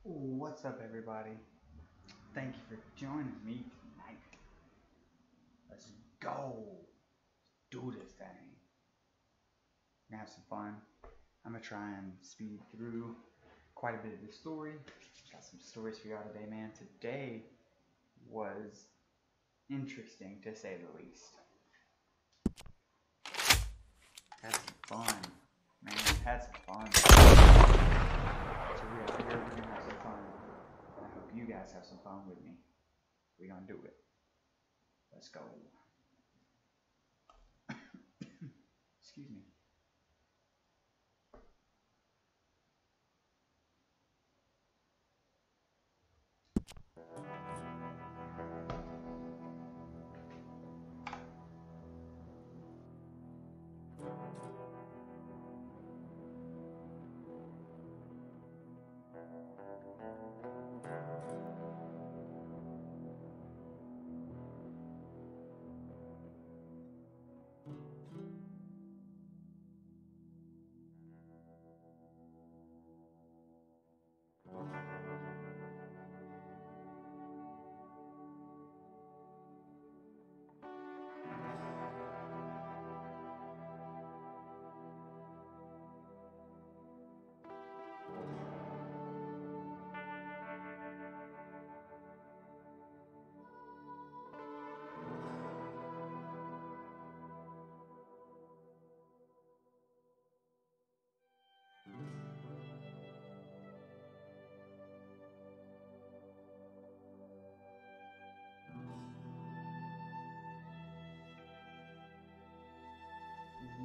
What's up, everybody? Thank you for joining me tonight. Let's go. Do this thing. We're gonna have some fun. I'm gonna try and speed through quite a bit of the story. Got some stories for y'all today, man. Today was interesting to say the least. Had some fun, man. Had some fun. So we're gonna have some fun. I hope you guys have some fun with me. We're gonna do it. Let's go. Excuse me.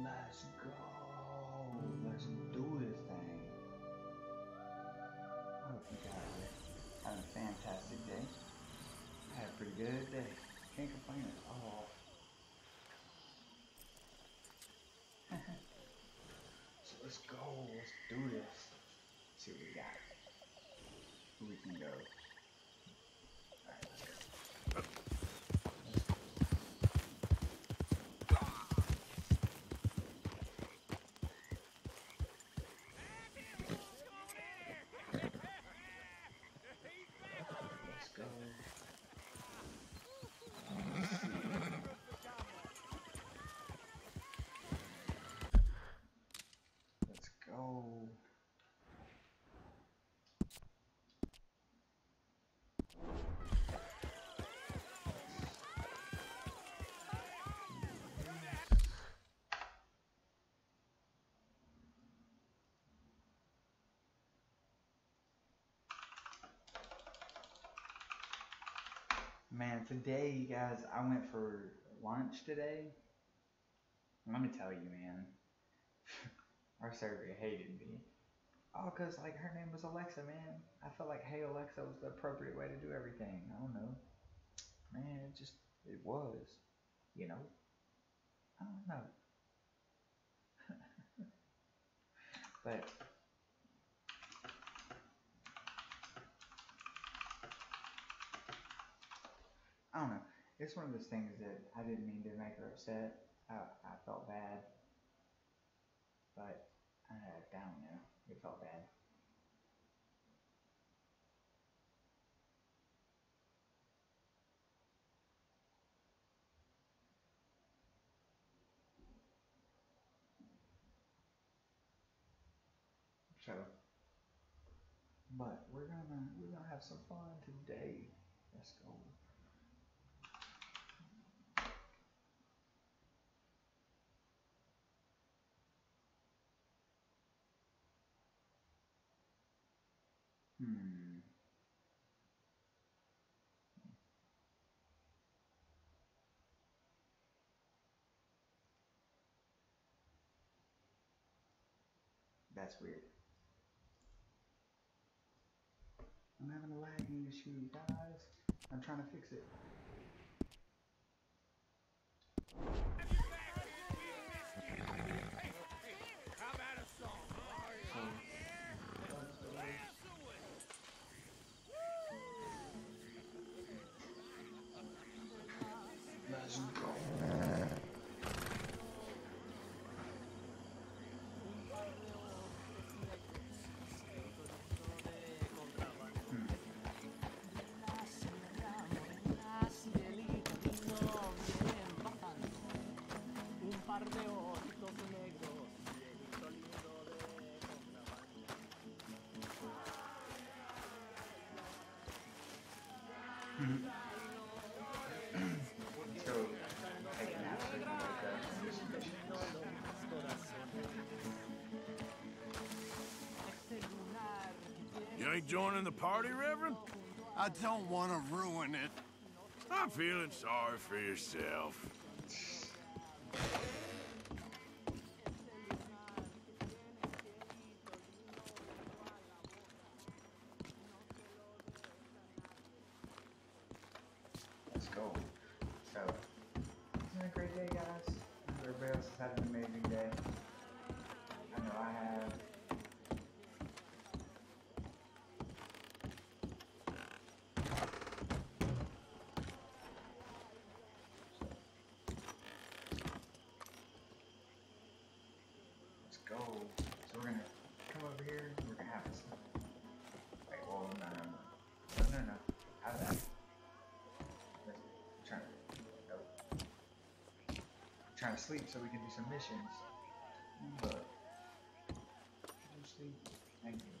Let's go. Let's do this thing. I hope you guys are having a fantastic day. I had a pretty good day. Can't complain at all. So let's go. Let's do this. See what we got. Where we can go. Alright, let's go. Let's go. Let's go. Man, today, you guys, I went for lunch today. Let me tell you, man, our server hated me. Oh, cause like her name was Alexa, man. I felt like Hey Alexa was the appropriate way to do everything. I don't know, man. It was, you know. I don't know, but I don't know. It's one of those things that I didn't mean to make her upset. I felt bad, but I don't know. It felt bad. So, but we're gonna have some fun today. Let's go. Hmm. That's weird. I'm having a lagging issue, guys. I'm trying to fix it. So, let's go. Mhm. Let's go take a nap so we can wake up and do some missions. You ain't joining the party, Reverend? I don't want to ruin it. I'm feeling sorry for yourself. Let's go. So, isn't it a great day, guys? I hope everybody else has had an amazing day. I know I have. Let's go. So we're gonna come over here. We're gonna have this. Wait, well, no. How did that? I'm trying to. Nope. I'm trying to sleep so we can do some missions. But. Did you sleep? Thank you.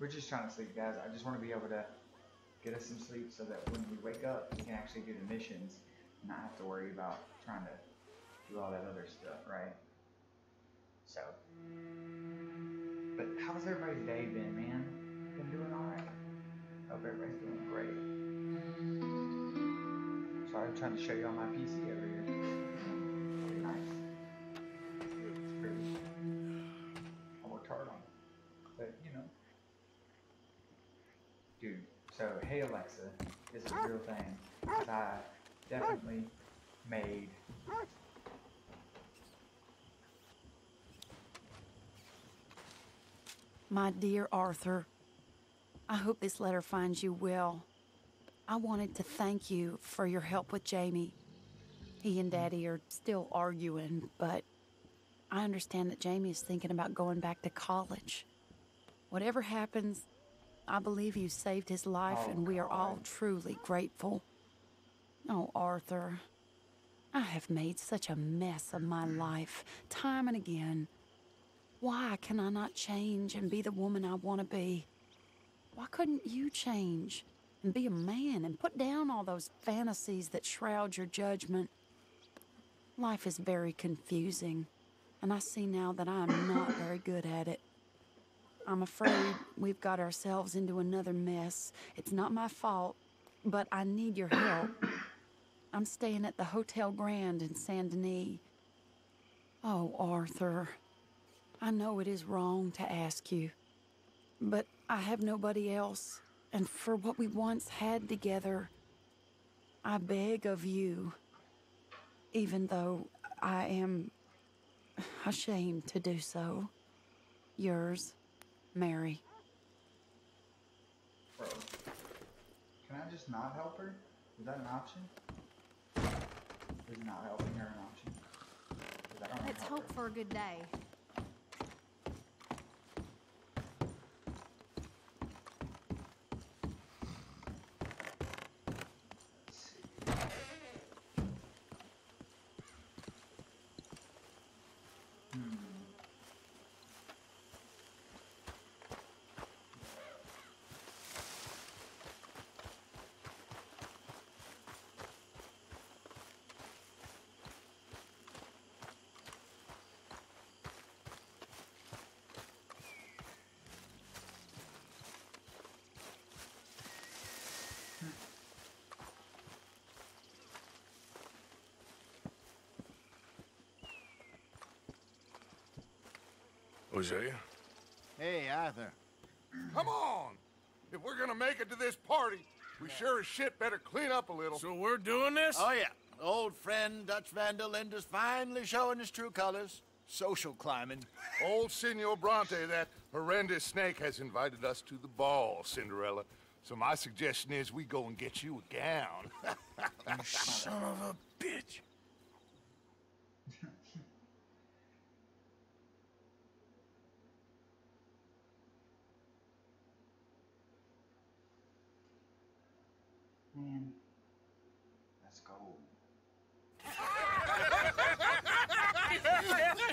We're just trying to sleep, guys. I just want to be able to get us some sleep so that when we wake up, we can actually do the missions and not have to worry about trying to do all that other stuff, right? So, but how's everybody's day been, man? Been doing alright? Hope everybody's doing great. Sorry, I'm trying to show you all my PC over here. Pretty nice. It's pretty. I worked hard on it. But, you know. Dude, so Hey Alexa is a real thing. 'Cause I definitely made. My dear Arthur, I hope this letter finds you well. I wanted to thank you for your help with Jamie. He and Daddy are still arguing, but I understand that Jamie is thinking about going back to college. Whatever happens, I believe you saved his life, and we are all truly grateful. Oh, Arthur, I have made such a mess of my life, time and again. Why can I not change and be the woman I want to be? Why couldn't you change and be a man and put down all those fantasies that shroud your judgment? Life is very confusing, and I see now that I am not very good at it. I'm afraid we've got ourselves into another mess. It's not my fault, but I need your help. I'm staying at the Hotel Grand in Saint Denis. Oh, Arthur, I know it is wrong to ask you, but I have nobody else, and for what we once had together, I beg of you, even though I am ashamed to do so. Yours, Mary. Bro, can I just not help her? Is that an option? Is not helping her an option? 'Cause I don't wanna Let's help hope her. for a good day. Let's see. Hosea? Hey, Arthur. Come on! If we're gonna make it to this party, we sure as shit better clean up a little. So we're doing this? Oh, yeah. Old friend Dutch Van der Linde's finally showing his true colors. Social climbing. Old Senor Bronte, that horrendous snake, has invited us to the ball, Cinderella. So my suggestion is we go and get you a gown. You son of a bitch. Man, let's go.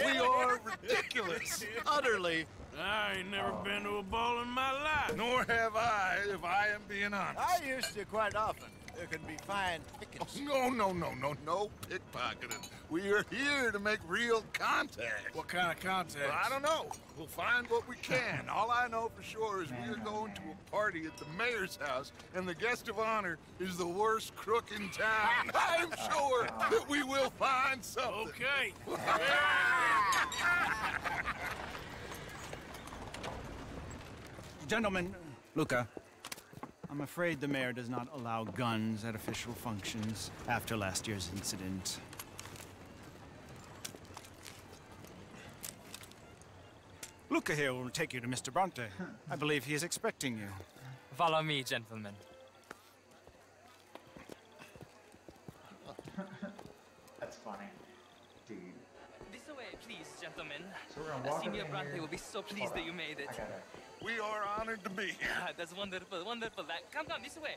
We are ridiculous. Utterly. I ain't never been to a ball in my life. Nor have I, if I am being honest. I used to quite often. There can be fine pickings. No pickpocketing. We are here to make real contact. What kind of contact? Well, I don't know. We'll find what we can. All I know for sure is we're going to a party at the mayor's house, and the guest of honor is the worst crook in town. I'm sure that we will find something. Okay. Gentlemen, Luca, I'm afraid the mayor does not allow guns at official functions after last year's incident. Luca here will take you to Mr. Bronte. I believe he is expecting you. Follow me, gentlemen. That's funny. Dude. This way, please, gentlemen. So we're gonna walk Senior up in Bronte here. will be so pleased Hold that on. you made it. I gotta... We are honored to be here. That's wonderful, wonderful. Come this way.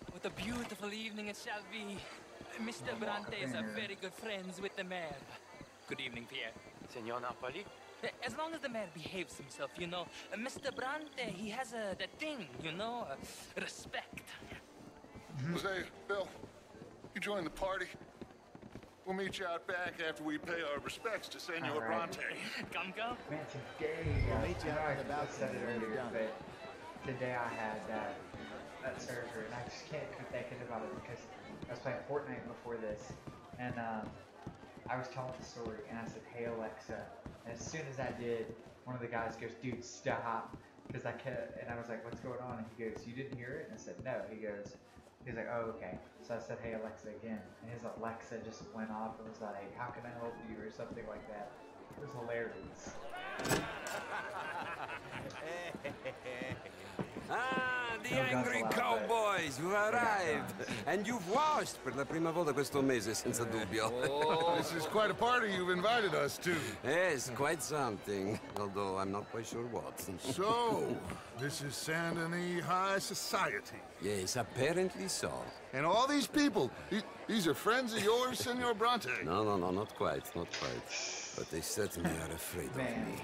What a beautiful evening it shall be. Mr. Bronte is a very good friends with the mayor. Good evening, Pierre. Senor Napoli? As long as the mayor behaves himself, you know. Mr. Bronte, he has that thing, you know, respect. Jose, Bill, you join the party. We'll meet you out back after we pay our respects to Senor All right. Bronte. Come. Man, today, meet you I know out I in the balcony said it when you're earlier, done. but today I had that surgery, and I just can't quit thinking about it because I was playing Fortnite before this, and I was telling the story, and I said, "Hey Alexa," and as soon as I did, one of the guys goes, "Dude, stop," because I kept, and I was like, "What's going on?" And he goes, "You didn't hear it?" And I said, "No." He's like, "Oh, okay." So I said, "Hey Alexa," again, and his Alexa just went off and was like, "How can I help you?" or something like that. It was hilarious. Ah, the No guns angry allowed, cowboys, you've arrived. And you've washed per la prima volta questo mese, senza dubbio. This is quite a party you've invited us to. Yes, quite something. Although I'm not quite sure what. So, this is Saint Denis High Society. Yes, apparently so. And all these people, these are friends of yours, Senor Bronte? No, not quite. But they certainly are afraid of me.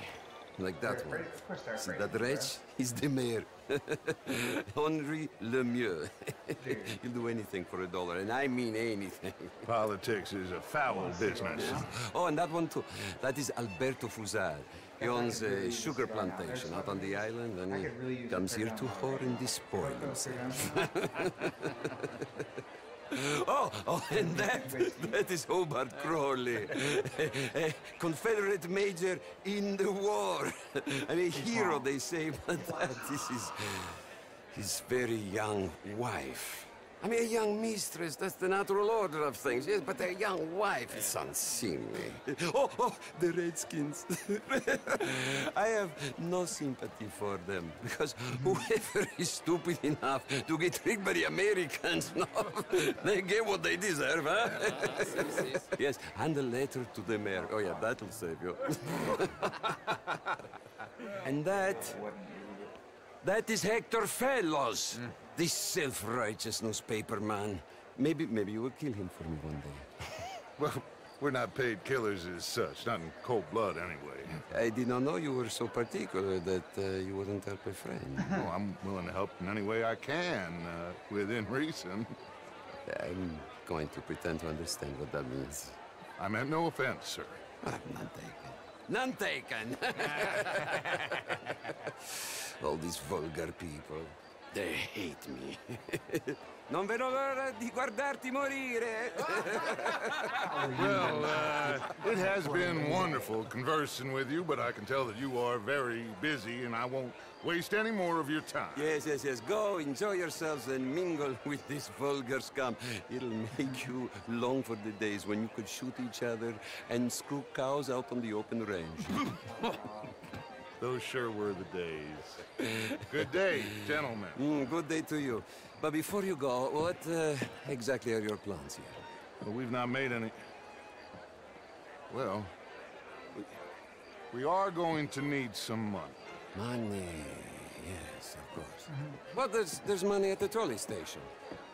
Like that one. Of course they're See afraid that of you, wretch? He's the mayor. Henri Lemieux. He'll do anything for $1, and I mean anything. Politics is a foul business. Oh, and that one too. That is Alberto Fusar. He owns a sugar plantation out on the island, and he comes here to whore and despoil himself. Oh, and that is Hobart Crawley, a Confederate major in the war. I mean, a hero, they say, but that is his very young wife. I mean, a young mistress, that's the natural order of things, yes, but a young wife is unseemly. Oh, the Redskins. I have no sympathy for them, because whoever is stupid enough to get tricked by the Americans, no, they get what they deserve, huh? Yes, and a letter to the mayor. Oh, yeah, that'll save you. And that is Hector Fellows. This self-righteous newspaper man. Maybe you will kill him for me one day. Well, we're not paid killers as such, not in cold blood anyway. I did not know you were so particular that you wouldn't help a friend. Oh, I'm willing to help in any way I can, within reason. I'm going to pretend to understand what that means. I meant no offense, sir. None taken. None taken! All these vulgar people. They hate me. Non vedo l'ora di guardarti morire. Well, it has been wonderful conversing with you, but I can tell that you are very busy, and I won't waste any more of your time. Yes. Go, enjoy yourselves, and mingle with this vulgar scum. It'll make you long for the days when you could shoot each other and screw cows out on the open range. Those sure were the days. Good day, gentlemen. Good day to you. But before you go, what exactly are your plans here? Well, we've not made any... Well, we are going to need some money. Money, yes, of course. But there's money at the trolley station.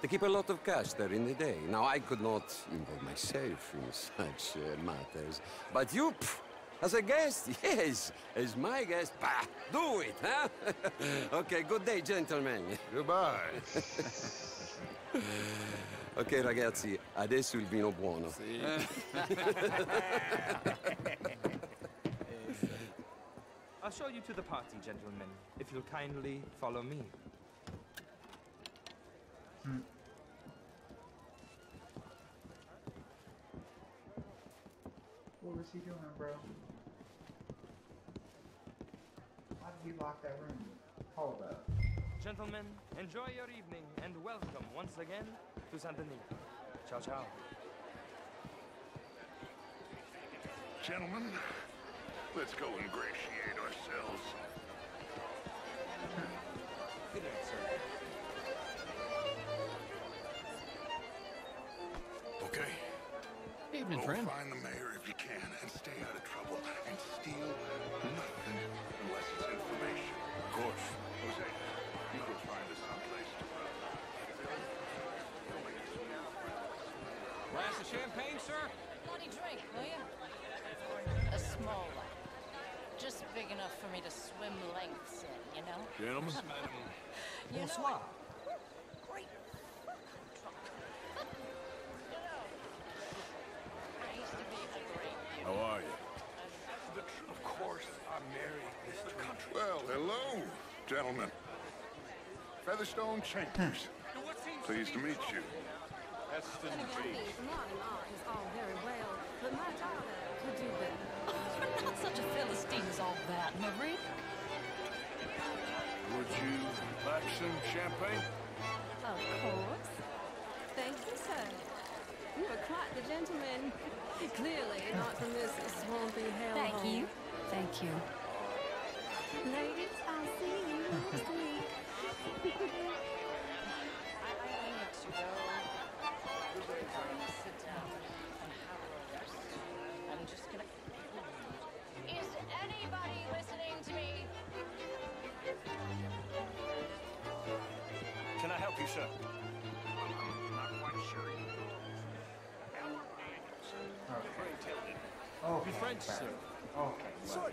They keep a lot of cash there in the day. Now, I could not involve myself in such matters. But you, As a guest? Yes. As my guest? Bah, do it, huh? Okay, good day, gentlemen. Goodbye. Ok, ragazzi, adesso il vino buono. I'll show you to the party, gentlemen, if you'll kindly follow me. What was he doing, bro? Why did he lock that room? Hold up. Gentlemen, enjoy your evening and welcome once again to Saint Denis. Ciao, ciao. Gentlemen, let's go ingratiate ourselves. Good night, sir. Okay. Evening, Go friend. find the mayor if you can and stay out of trouble and steal nothing unless it's information. Of course. Jose, you go find us someplace to Glass of champagne, sir? Bloody drink, will you? A small one. Just big enough for me to swim lengths in, you know? Gentlemen. You know, Bonsoir. great fuck, I'm drunk. You know, I used to be a great beauty. How are you? Of course, I'm married, Mr. Country. Well, hello, gentlemen. Featherstone Chambers. Pleased to meet you. And again, the modern art is all very well, but my daughter could do better. You're not such a Philistine as all that, Marie. Would you like some champagne? Of course. Thank you, sir. You are quite the gentleman. Clearly not from this swampy hellhole. Thank you. Thank you. Ladies, I'll see you next week. I need to go. Sit down and have a rest. I'm just gonna... Is anybody listening to me? Can I help you, sir? Not quite sure. Okay. Be French, sir. Okay. Well.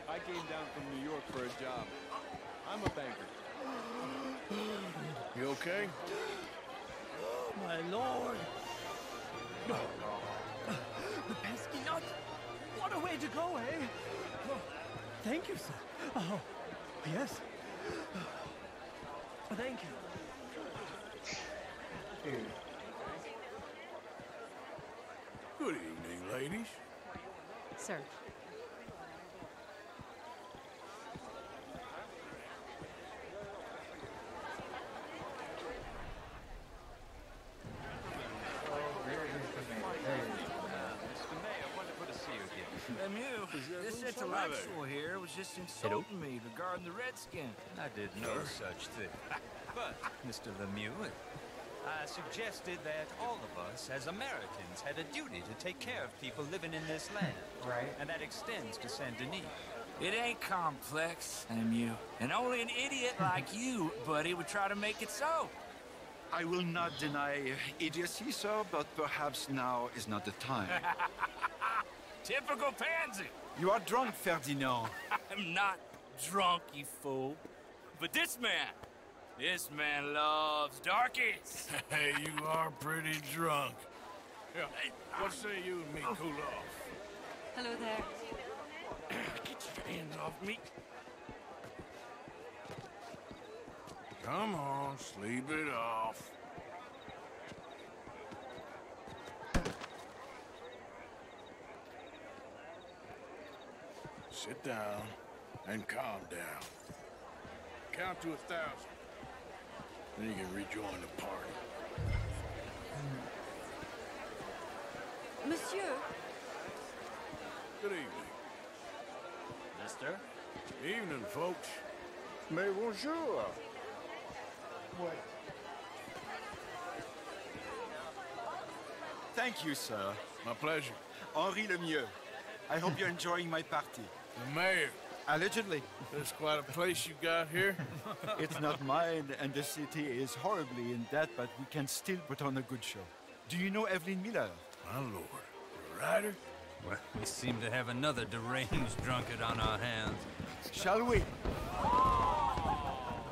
I came down from New York for a job. I'm a banker. You okay? My lord! The pesky nut! What a way to go, eh? Oh, thank you, sir. Oh, yes. Thank you. Dude. Good evening, ladies. Sir. Lemieux, this intellectual here was just insulting me regarding the Redskin. I did no such thing. But, Mr. Lemieux, I suggested that all of us, as Americans, had a duty to take care of people living in this land. Right. And that extends to Saint Denis. It ain't complex, Lemieux. And only an idiot like you, buddy, would try to make it so. I will not deny idiocy, sir, but perhaps now is not the time. Typical pansy. You are drunk, Ferdinand. I'm not drunk, you fool. But this man loves darkies. Hey, you are pretty drunk. Yeah, what say you and me cool off? Hello there. Get your hands off me. Come on, sleep it off. Sit down and calm down. Count to 1,000. Then you can rejoin the party. Monsieur. Good evening. Mister? Evening, folks. Mais bonjour. What? Thank you, sir. My pleasure. Henri Lemieux. I hope you're enjoying my party. The mayor. Allegedly. That's quite a place you got here. It's not mine, and the city is horribly in debt, but we can still put on a good show. Do you know Evelyn Miller? My lord. A writer? Well, we seem to have another deranged drunkard on our hands. Shall we?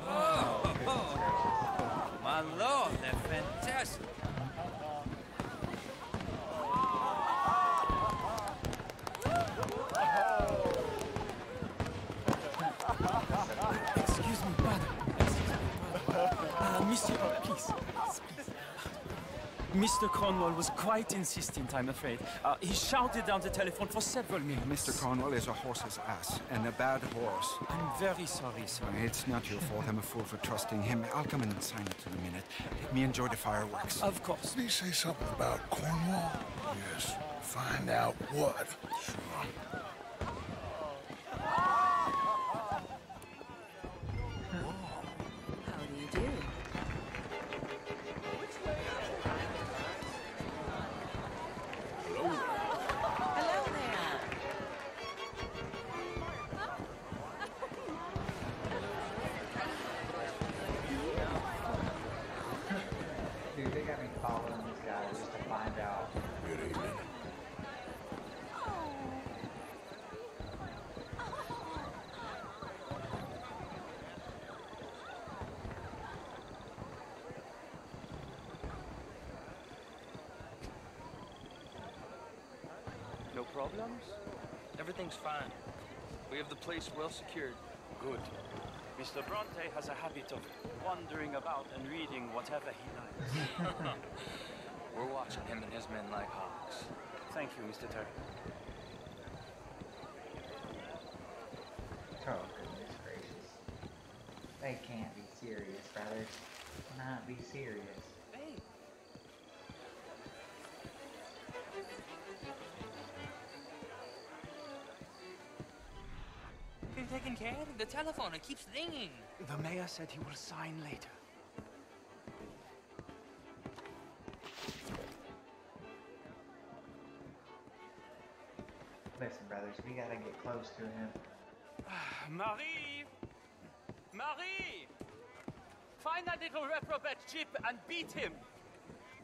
Oh, my lord, they're fantastic. Excuse me, brother. Monsieur, please. Mr. Cornwall was quite insistent, I'm afraid. He shouted down the telephone for several minutes. Mr. Cornwall is a horse's ass, and a bad horse. I'm very sorry, sir. It's not your fault. I'm a fool for trusting him. I'll come in and sign it in a minute. Let me enjoy the fireworks. Of course. Did he say something about Cornwall? Yes. Find out what. How do you do? Hello there. Dude, they got me following this guy just to find out. Good evening. No problems? Everything's fine. We have the place well secured. Good. Mr. Bronte has a habit of wandering about and reading whatever he likes. We're watching him and his men like hawks. Thank you, Mr. Terry. Oh, goodness gracious. They can't be serious, brothers. Not be serious. Hey, been taking care of the telephone. It keeps ringing. The mayor said he will sign later. Listen, brothers, we gotta get close to him. Marie! Marie! Find that little reprobate Chip and beat him.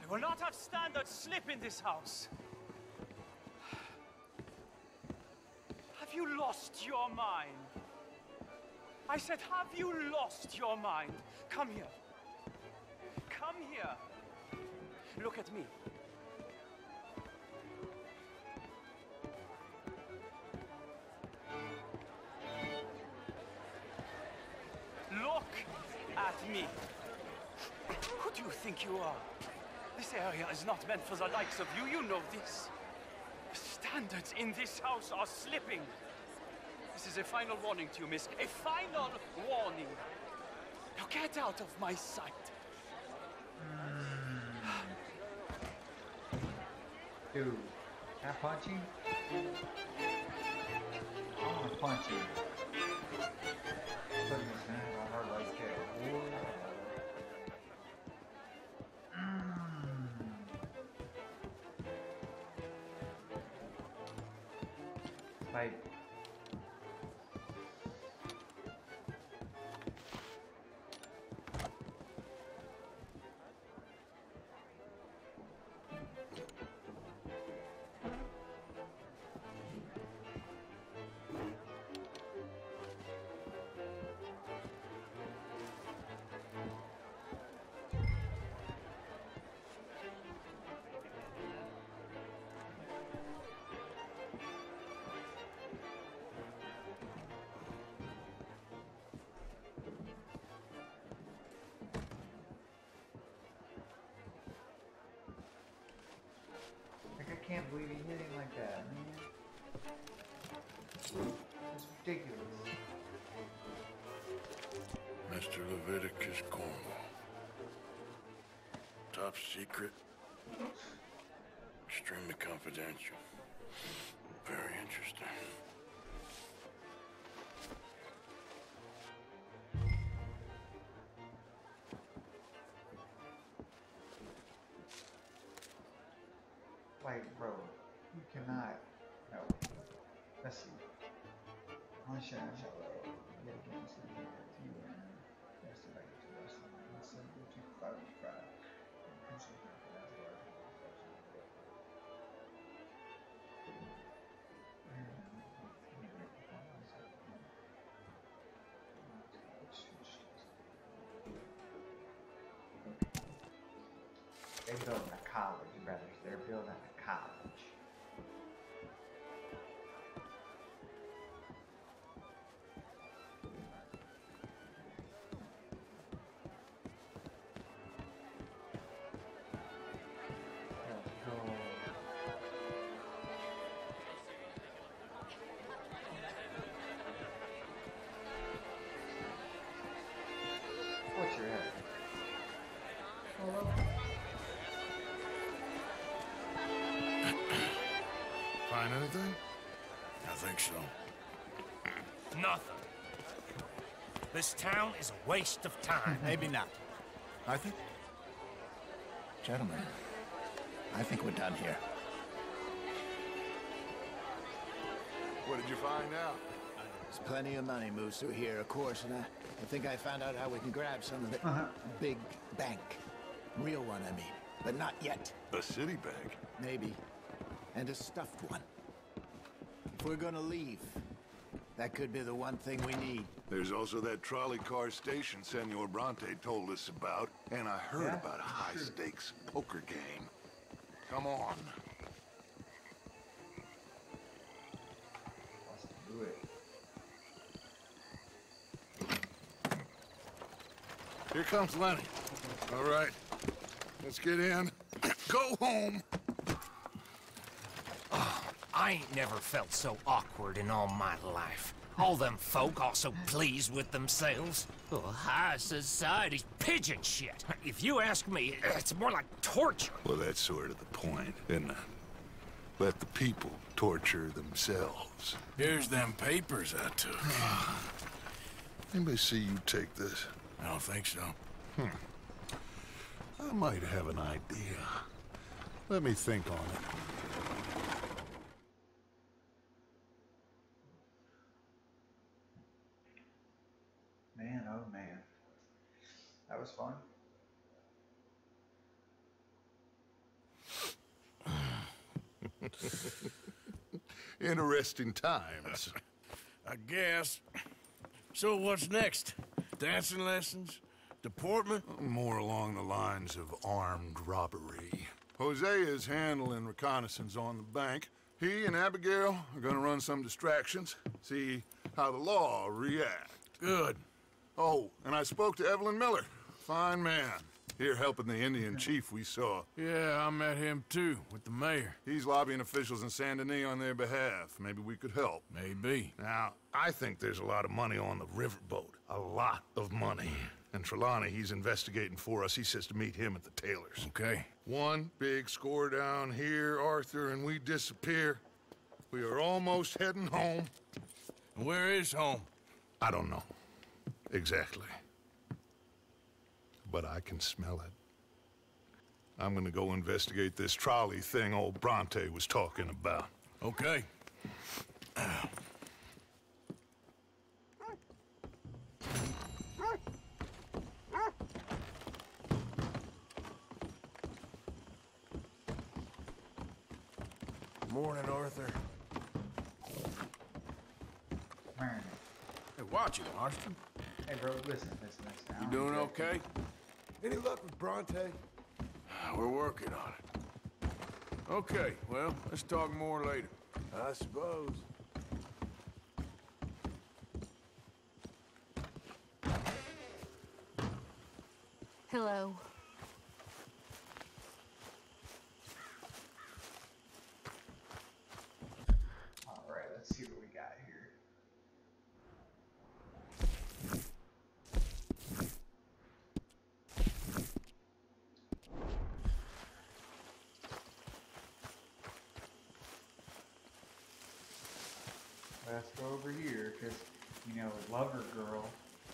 I will not have standard slip in this house. Have you lost your mind? I said, have you lost your mind? Come here. Come here. Look at me. Look at me. Who do you think you are? This area is not meant for the likes of you. You know this. Standards in this house are slipping. This is a final warning to you, miss. A final warning. Now get out of my sight. Dude, can I punch you? I wanna punch you. Goodness, man, I heard like that. Like, I can't believe he hit him like that, man. It's ridiculous. Mr. Leviticus Cornwall. Top secret. Extremely confidential. Very interesting. Like, bro, you cannot. No. Let's see. On share, yet again, so you get to you and rest of to wrestling. And so go to 5 appreciate that. That's what they're building a college, brothers. They're building a college. What's your head? Find anything? I think so. Nothing. This town is a waste of time. Maybe not. I think... Gentlemen, I think we're done here. What did you find out? There's plenty of money moves through here, of course, and I think I found out how we can grab some of it. Big bank. Real one, I mean. But not yet. A city bank? Maybe. And a stuffed one. If we're gonna leave, that could be the one thing we need. There's also that trolley car station Senor Bronte told us about, and I heard about a high-stakes poker game. Come on. Let's do it. Here comes Lenny. All right, let's get in. Go home. Oh, I ain't never felt so awkward in all my life. All them folk all so pleased with themselves. Oh, high society's pigeon shit. If you ask me, it's more like torture. Well, that's sort of the point, isn't it? Let the people torture themselves. Here's them papers I took. Anybody see you take this? I don't think so. I might have an idea. Let me think on it. Man, oh man. That was fun. Interesting times. I guess. So what's next? Dancing lessons? Deportment? More along the lines of armed robbery. Hosea is handling reconnaissance on the bank. He and Abigail are gonna run some distractions, see how the law reacts. Good. Oh, and I spoke to Evelyn Miller. Fine man. Here helping the Indian chief we saw. Yeah, I met him too, with the mayor. He's lobbying officials in Saint Denis on their behalf. Maybe we could help. Maybe. Now, I think there's a lot of money on the riverboat. A lot of money. And Trelawney, he's investigating for us. He says to meet him at the Taylor's. Okay. One big score down here, Arthur, and we disappear. We are almost heading home. Where is home? I don't know. Exactly. But I can smell it. I'm gonna go investigate this trolley thing old Bronte was talking about. Okay. Morning, Arthur. Man. Hey, watch it, Marston. Hey, bro, listen. You doing okay? Any luck with Bronte? We're working on it. Okay, well, let's talk more later. I suppose. Hello. All right, let's see what we got here. Let's go over here, because, you know, a lover girl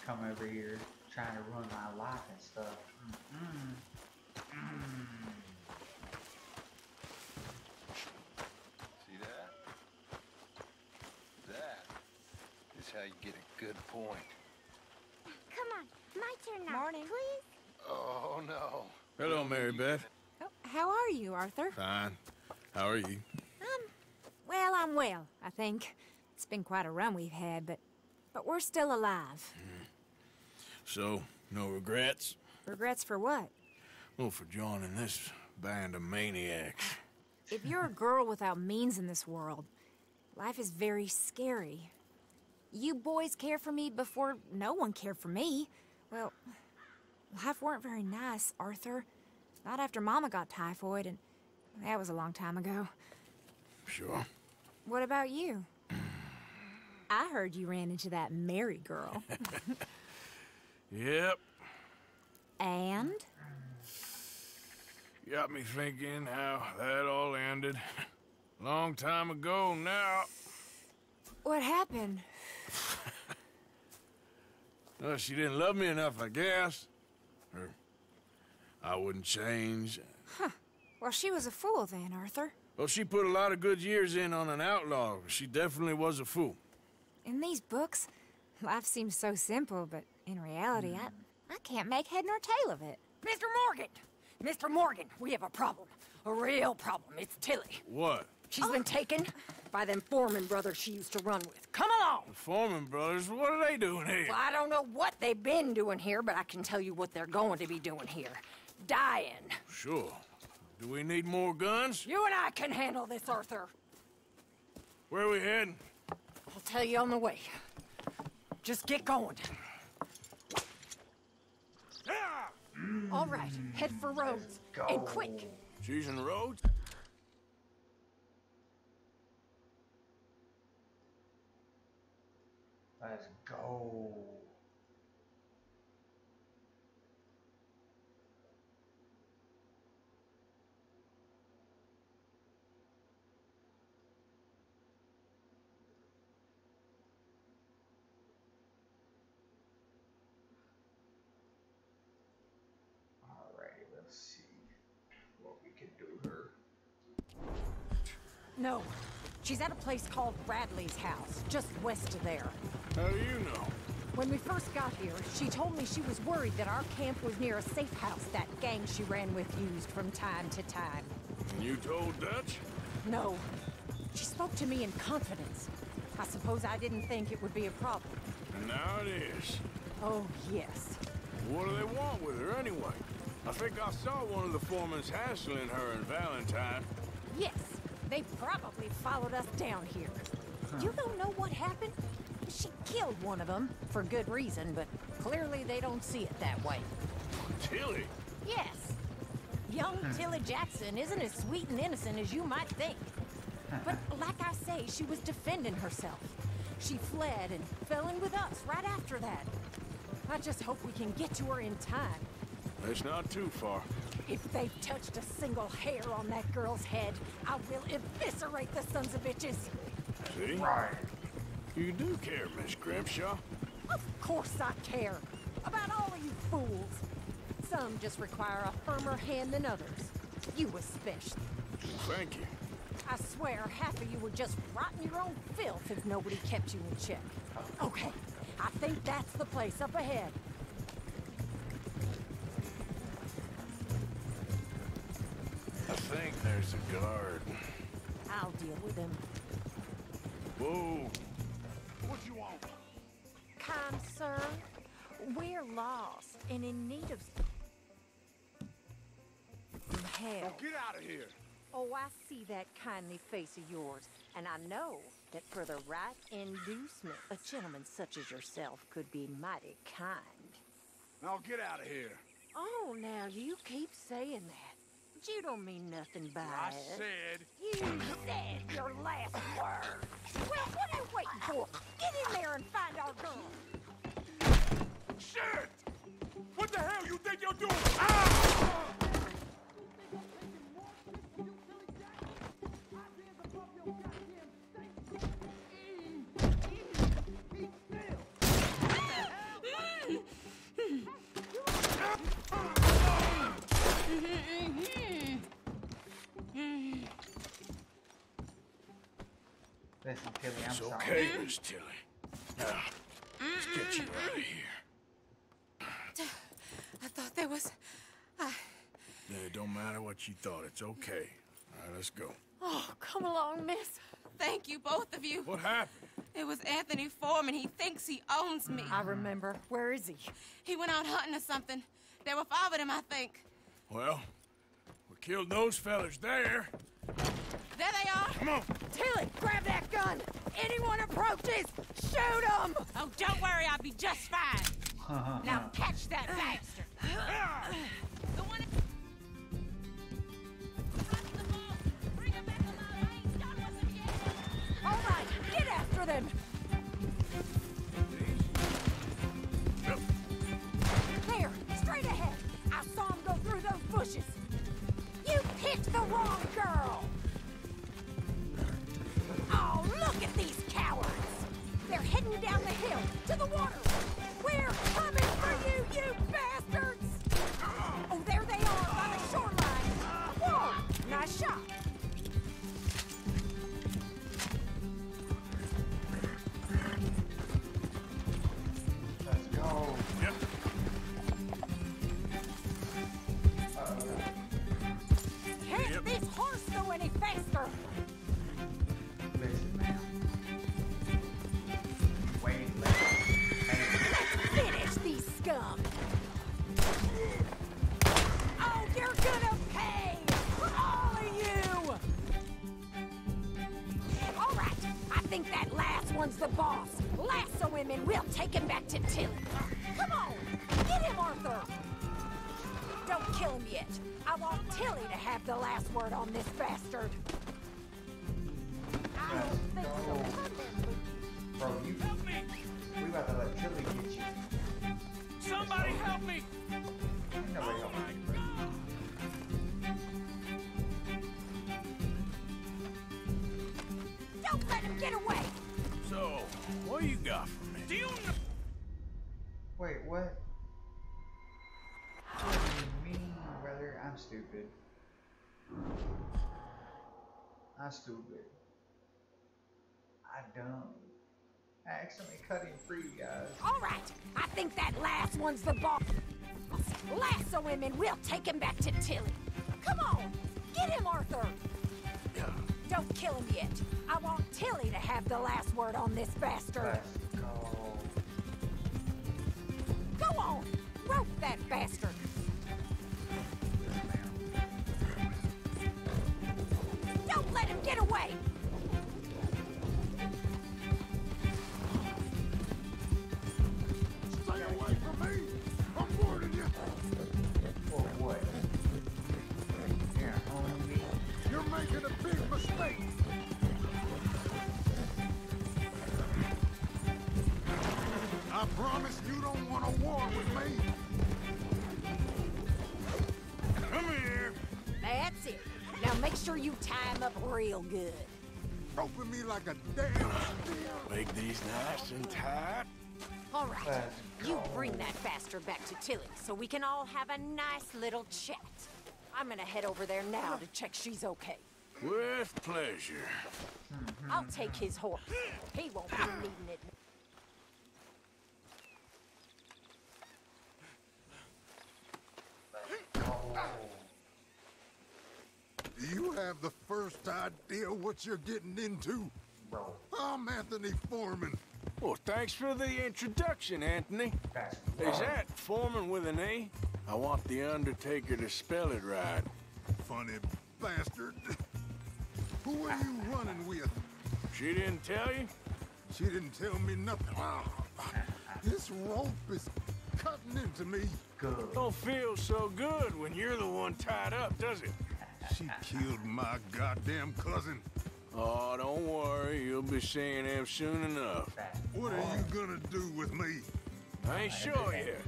come over here trying to ruin my life and stuff. See that? That is how you get a good point. Come on, my turn now. Morning. Please? Oh, no. Hello, Mary Beth. Oh, how are you, Arthur? Fine. How are you? Well, I'm well, I think. It's been quite a run we've had, but we're still alive. So, no regrets? Regrets for what? Well, for joining this band of maniacs. If you're a girl without means in this world, life is very scary. You boys cared for me before no one cared for me. Well, life weren't very nice, Arthur. Not after Mama got typhoid, and that was a long time ago. Sure. What about you? I heard you ran into that Mary girl. Yep. And? Got me thinking how that all ended. Long time ago now. What happened? Well, she didn't love me enough, I guess. Or I wouldn't change. Huh. Well, she was a fool then, Arthur. Well, she put a lot of good years in on an outlaw. She definitely was a fool. In these books, life seems so simple, but in reality, I can't make head nor tail of it. Mr. Morgan! Mr. Morgan, we have a problem. A real problem. It's Tilly. What? She's been taken by them Foreman brothers she used to run with. Come along! The Foreman brothers? What are they doing here? Well, I don't know what they've been doing here, but I can tell you what they're going to be doing here. Dying. Sure. Do we need more guns? You and I can handle this, Arthur. Where are we heading? I'll tell you on the way. Just get going. All right, head for Rhodes. And quick. She's in Rhodes? Let's go. Alrighty, let's see what we can do her. No, she's at a place called Bradley's house, just west of there. How do you know? When we first got here, she told me she was worried that our camp was near a safe house that gang she ran with used from time to time. And you told Dutch? No. She spoke to me in confidence. I suppose I didn't think it would be a problem. And now it is. Oh, yes. What do they want with her anyway? I think I saw one of the foremans hassling her and Valentine. Yes, they probably followed us down here. You don't know what happened? She killed one of them, for good reason, but clearly they don't see it that way. Tilly? Yes. Young Tilly Jackson isn't as sweet and innocent as you might think. But like I say, she was defending herself. She fled and fell in with us right after that. I just hope we can get to her in time. It's not too far. If they've touched a single hair on that girl's head, I will eviscerate the sons of bitches. See? Right. You do care, Miss Grimshaw. Of course I care. About all of you fools. Some just require a firmer hand than others. You especially. Thank you. I swear half of you would just rot in your own filth if nobody kept you in check. Okay, I think that's the place up ahead. I think there's a guard. I'll deal with him. Whoa. What you want? Kind sir, we're lost and in need of some help. Get out of here. Oh, I see that kindly face of yours, and I know that for the right inducement, a gentleman such as yourself could be mighty kind. Now get out of here. Oh, now you keep saying that. But you don't mean nothing by I it. said... You said your last word. Well, what are you waiting for? Get in there and find our girl. Shit! What the hell you think you're doing? Ah! Listen, Tilly, I'm It's sorry. okay, Miss Tilly. Let's get you out of here. I thought there was... Yeah, it don't matter what you thought. It's okay. All right, let's go. Oh, come along, miss. Thank you, both of you. What happened? It was Anthony Foreman. He thinks he owns me. I remember. Where is he? He went out hunting or something. There were 5 of them, I think. Well, we killed those fellas there. There they are. Come on. Tilly, grab that gun. Anyone approaches, shoot them. Oh, don't worry. I'll be just fine. Now catch that bastard. The one... All right, get after them. There, straight ahead. I saw him go through those bushes. You picked the wrong girl. Oh, look at these cowards. They're heading down the hill to the water. We're coming for you, you bastards. Oh, there they are by the shoreline. Whoa, nice shot. Let's go. Yep. Can't this horse go any faster? Listen, man. Wait, Let's finish these scum. Oh, you're gonna pay for all of you. All right, I think that last one's the boss. Lasso him and we'll take him back to Tilly. Come on, get him, Arthur. Don't kill him yet. I want Tilly to have the last word on this bastard. I don't think so. bro, you. Help me! We about to let Tilly get you. Somebody help me! Ain't nobody helping you, bro. Don't let him get away. So, what you got for me? Do you know? Wait, what? What do you mean, brother? I'm stupid. I'm stupid. I dumb. I accidentally cut him free, guys. All right, I think that last one's the boss. Lasso him and we'll take him back to Tilly. Come on, get him, Arthur. Don't kill him yet. I want Tilly to have the last word on this bastard. Let's go. Go on, rope that bastard. Don't let him get away. Stay away from me! I'm warning you! For what? Here, on me. You're making a big mistake! I promise you don't want a war with me! Come here! That's it. Now make sure you tie him up real good. Roping me like a damn steer! Make these nice and tight. All right, Let's you go. bring that bastard back to Tilly so we can all have a nice little chat. I'm gonna head over there now to check she's okay. With pleasure. I'll take his horse. He won't be needing it. Do you have the first idea what you're getting into? Bro. I'm Anthony Foreman. Well, thanks for the introduction, Anthony. Is that Foreman with an A? I want the Undertaker to spell it right. Funny bastard. Who are you running with? She didn't tell you? She didn't tell me nothing. This rope is cutting into me. Good. Don't feel so good when you're the one tied up, does it? She killed my goddamn cousin. Oh, don't worry. You'll be seeing him soon enough. What are you gonna do with me? I ain't sure yet.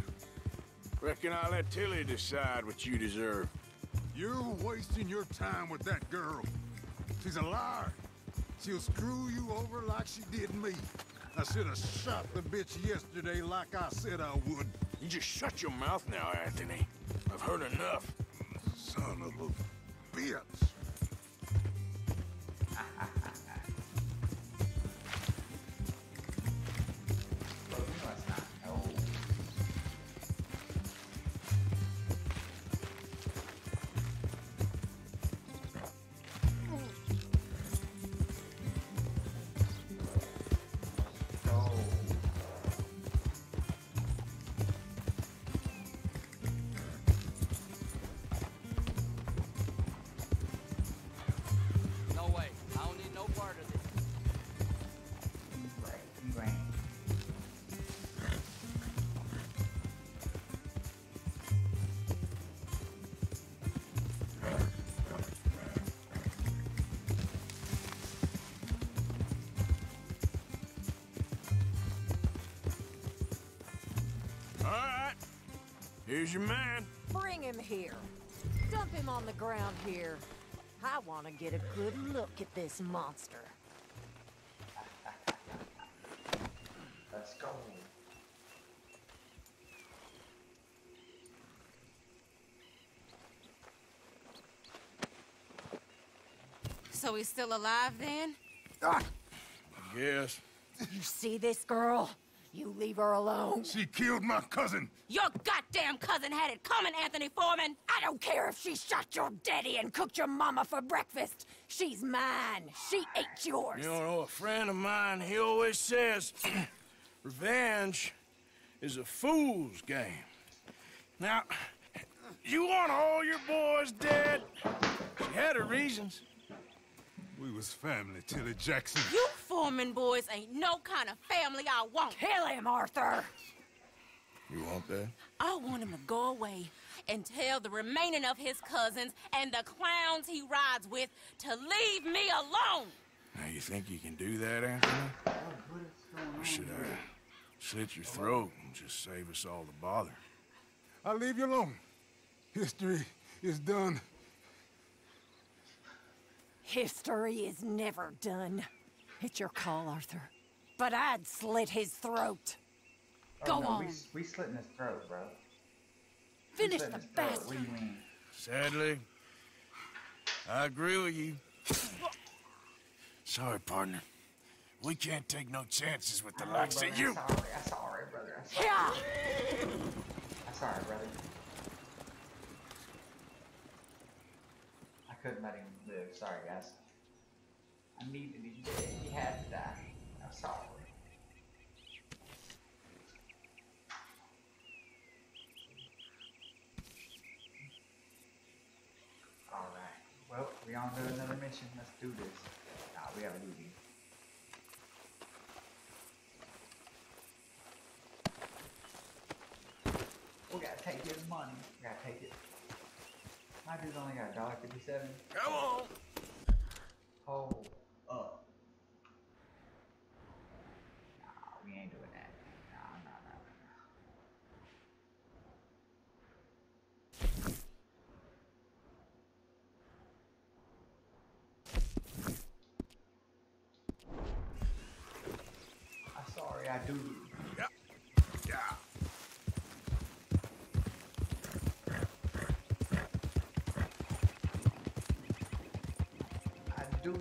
Reckon I'll let Tilly decide what you deserve. You're wasting your time with that girl. She's a liar. She'll screw you over like she did me. I should have shot the bitch yesterday like I said I would. You just shut your mouth now, Anthony. I've heard enough. Son of a bitch. Here's your man. Bring him here. Dump him on the ground here. I want to get a good look at this monster. Let's go. So he's still alive then? I guess. You see this girl? You leave her alone. She killed my cousin. Your goddamn cousin had it coming, Anthony Foreman. I don't care if she shot your daddy and cooked your mama for breakfast. She's mine. She ate yours. You know, a friend of mine, he always says, revenge is a fool's game. Now, you want all your boys dead? She had her reasons. We was family, Tilly Jackson. You Foreman boys ain't no kind of family I want. Kill him, Arthur. You want that? I want him to go away and tell the remaining of his cousins and the clowns he rides with to leave me alone. Now, you think you can do that, Anthony? Or should I slit your throat and just save us all the bother? I'll leave you alone. History is done. History is never done. It's your call, Arthur. But I'd slit his throat. Go on. We slitting his throat, bro. Finish the bastard. What do you mean? Sadly, I agree with you. Sorry, partner. We can't take no chances with the likes of you. I'm sorry, brother. Yeah. I'm sorry, brother. I couldn't let him live. Sorry, guys. I needed him dead. He had to die. I'm sorry. Alright. Well, we on to another mission. Let's do this. Nah, we have a duty. We gotta take his money. We gotta take it. My dude's only got $1.57. Come on. Hold up. Nah, we ain't doing that. Nah. I'm sorry, I do. Yeah. I do.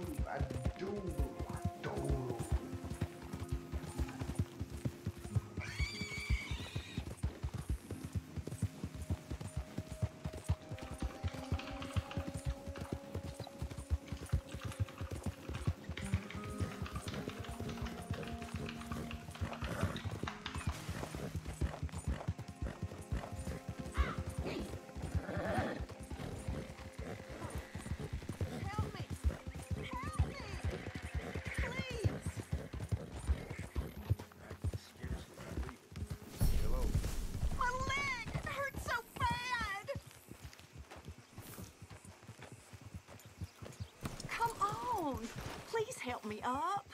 Please help me up.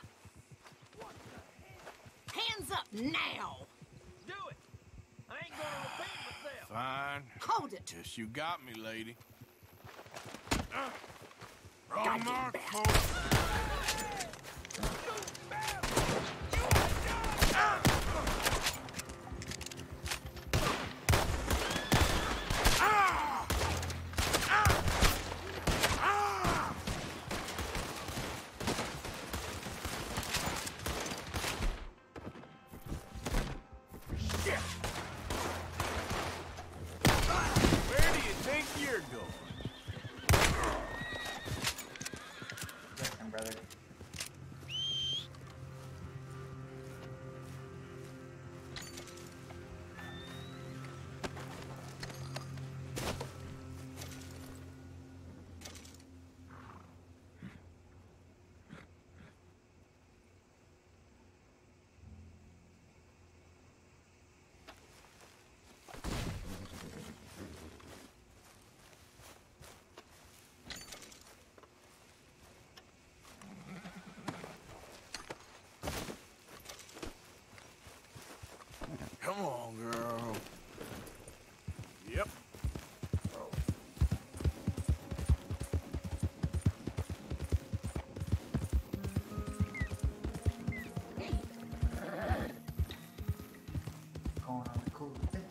Hands up now. Do it. I ain't gonna repeat myself. Fine. Hold it. Guess you got me, lady. Wrong Goddamn mark, bastard. folks. Listen, brother.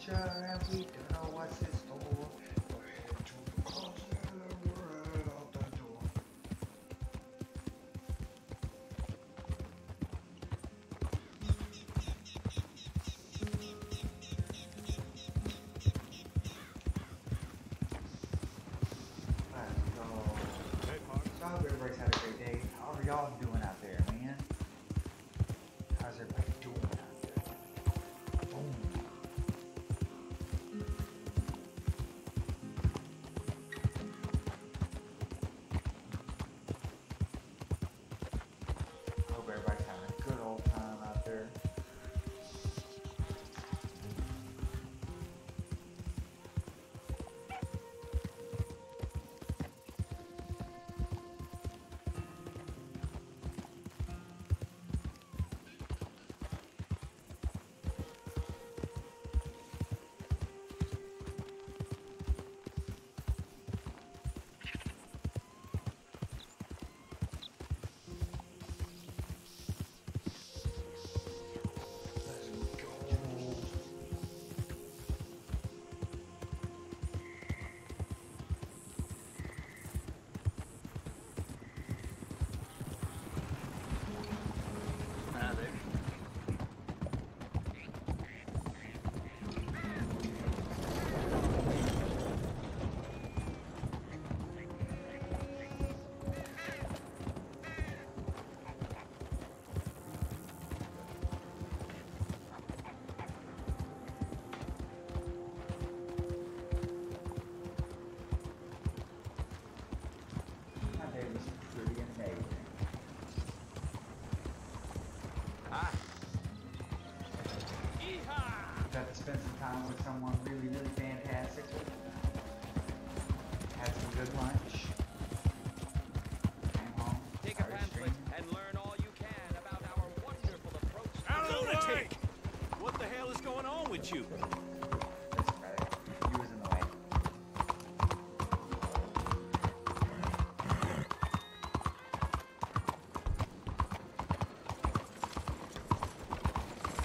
adventure and we don't know what's in store. We're headed to the closet and we're headed out the door. So I hope everybody's had a great day. How are y'all doing out there, man? How's everybody doing out there? Boom. I hope everybody's having a good old time out there. Got to spend some time with someone really, really fantastic. Had some good lunch. Came home. Take a pamphlet and learn all you can about our wonderful approach. Out of the way! What the hell is going on with you? Listen, brother. You was in the way.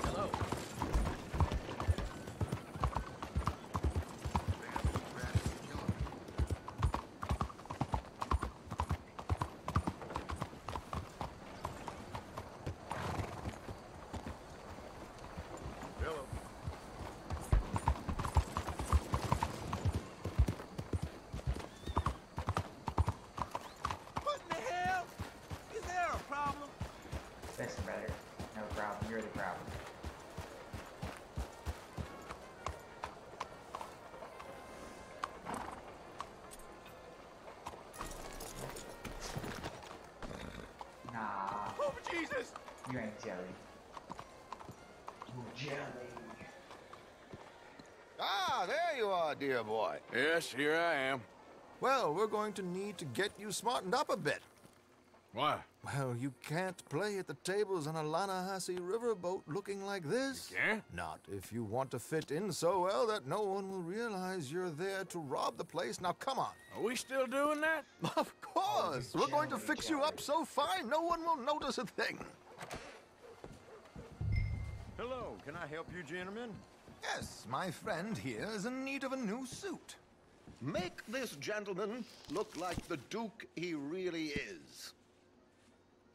Hello. What in the hell? Is there a problem? Listen, brother. No problem. You're the problem. Nah. Oh, Jesus! You ain't jelly. You jelly. Ah, there you are, dear boy. Yes, here I am. Well, we're going to need to get you smartened up a bit. Why? Well, you can't play at the tables on a Lannahechee riverboat looking like this. You can't? Not if you want to fit in so well that no one will realize you're there to rob the place. Now, come on. Are we still doing that? Of course. We're going to fix you up so fine, no one will notice a thing. Hello, can I help you, gentlemen? Yes, my friend here is in need of a new suit. Make this gentleman look like the Duke he really is.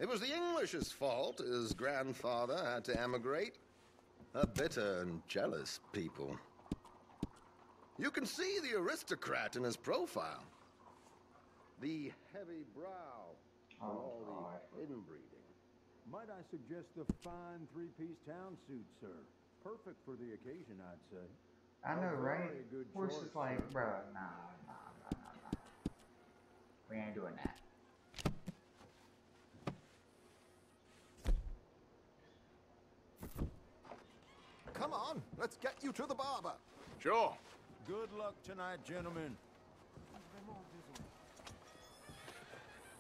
It was the English's fault his grandfather had to emigrate. A bitter and jealous people. You can see the aristocrat in his profile. The heavy brow for all the inbreeding. Might I suggest the fine three-piece town suit, sir? Perfect for the occasion, I'd say. I know, A right? very good Horse choice, is like, sir. bro, nah. We ain't doing that. Come on, let's get you to the barber. Sure. Good luck tonight, gentlemen.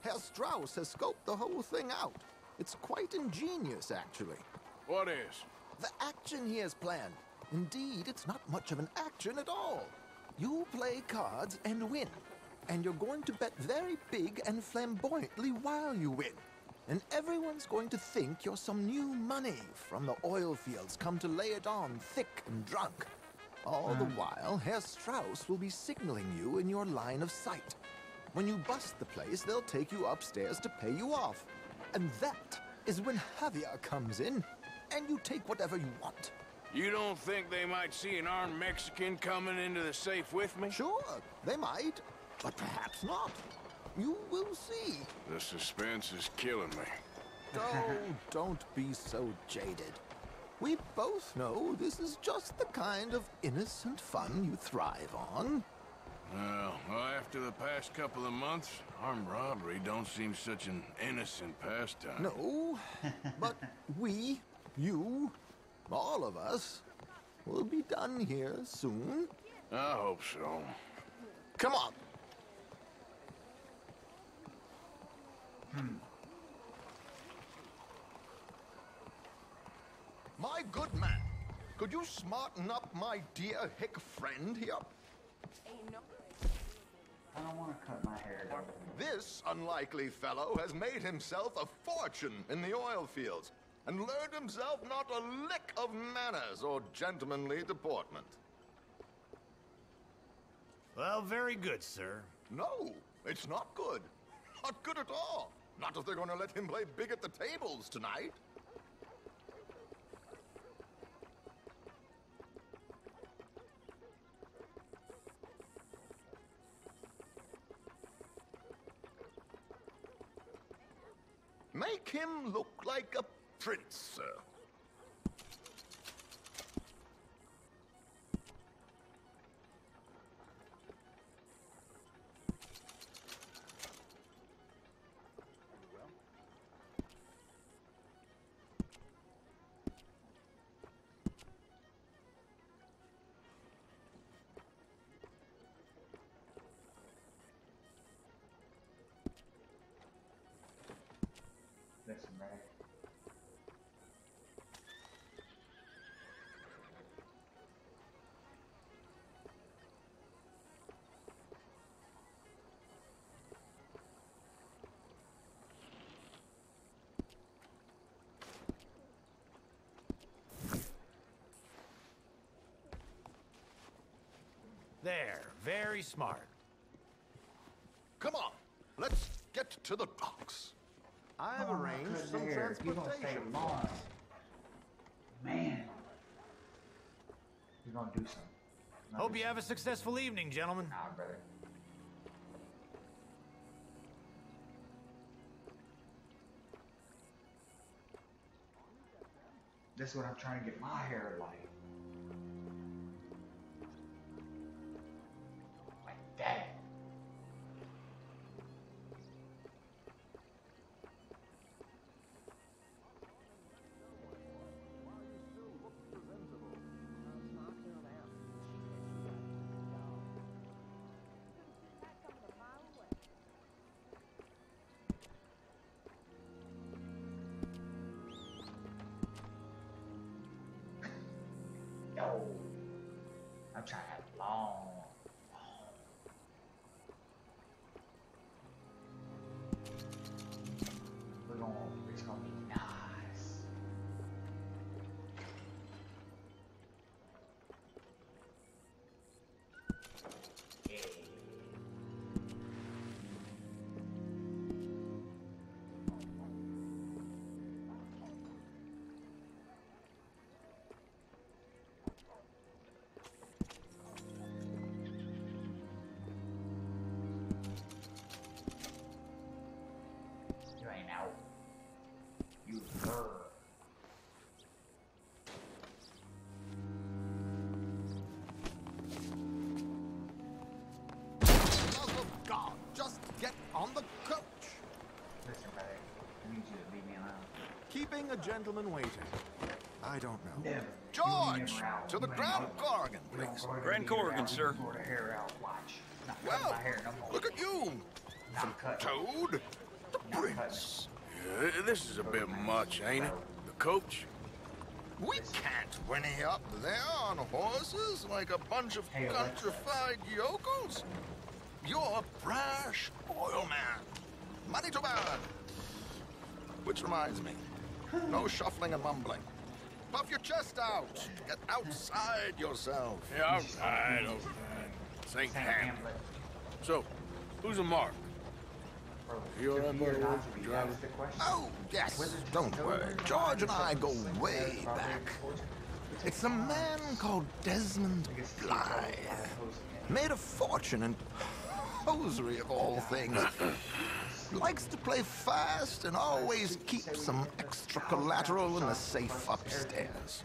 Herr Strauss has scoped the whole thing out. It's quite ingenious, actually. What is? The action he has planned. Indeed, it's not much of an action at all. You play cards and win. And you're going to bet very big and flamboyantly while you win. And everyone's going to think you're some new money from the oil fields come to lay it on thick and drunk. All the while, Herr Strauss will be signaling you in your line of sight. When you bust the place, they'll take you upstairs to pay you off. And that is when Javier comes in, and you take whatever you want. You don't think they might see an armed Mexican coming into the safe with me? Sure, they might, but perhaps not. You will see. The suspense is killing me. Oh, don't be so jaded. We both know this is just the kind of innocent fun you thrive on. Well, after the past couple of months, armed robbery don't seem such an innocent pastime. No, but we, you, all of us, will be done here soon. I hope so. Come on. My good man, could you smarten up my dear hick friend here? I don't want to cut my hair down. This unlikely fellow has made himself a fortune in the oil fields and learned himself not a lick of manners or gentlemanly deportment. Well, very good, sir. No, it's not good. Not good at all. Not if they're going to let him play big at the tables tonight. Make him look like a prince, sir. Listen, man. There, very smart. Come on, let's get to the docks. I've arranged some transportation for us. Man. You're gonna do something. Hope you have a successful evening, gentlemen. Nah, brother. This is what I'm trying to get my hair like. Like that. No. I'm trying to have long. It's gonna be nice. Yeah. You ain't out. You her. Love of God, just get on the coach. Listen, brother. I need you to leave me alone. Keeping a gentleman waiting. I don't know. Never. George, to the Grand Corrigan, please. Grand Corrigan, sir. Sort of hair out. Watch. Not cutting Well, my hair no more. look at you. Not cutting. Toad, the prince. Yeah, this is a bit much, ain't it? The coach? We can't whinny up there on horses like a bunch of Hey, Alexa. countrified yokels. You're a brash oil man. Money to burn. Which reminds me, no shuffling and mumbling. Puff your chest out. Get outside yourself. Yeah, all right. St. Hamlet. So, who's a mark? You all right, buddy? Driver? Oh, yes. Don't worry. George and I go way back. It's a man called Desmond Blythe. Made a fortune in hosiery of all things. Likes to play fast and always keeps some extra collateral in the safe upstairs.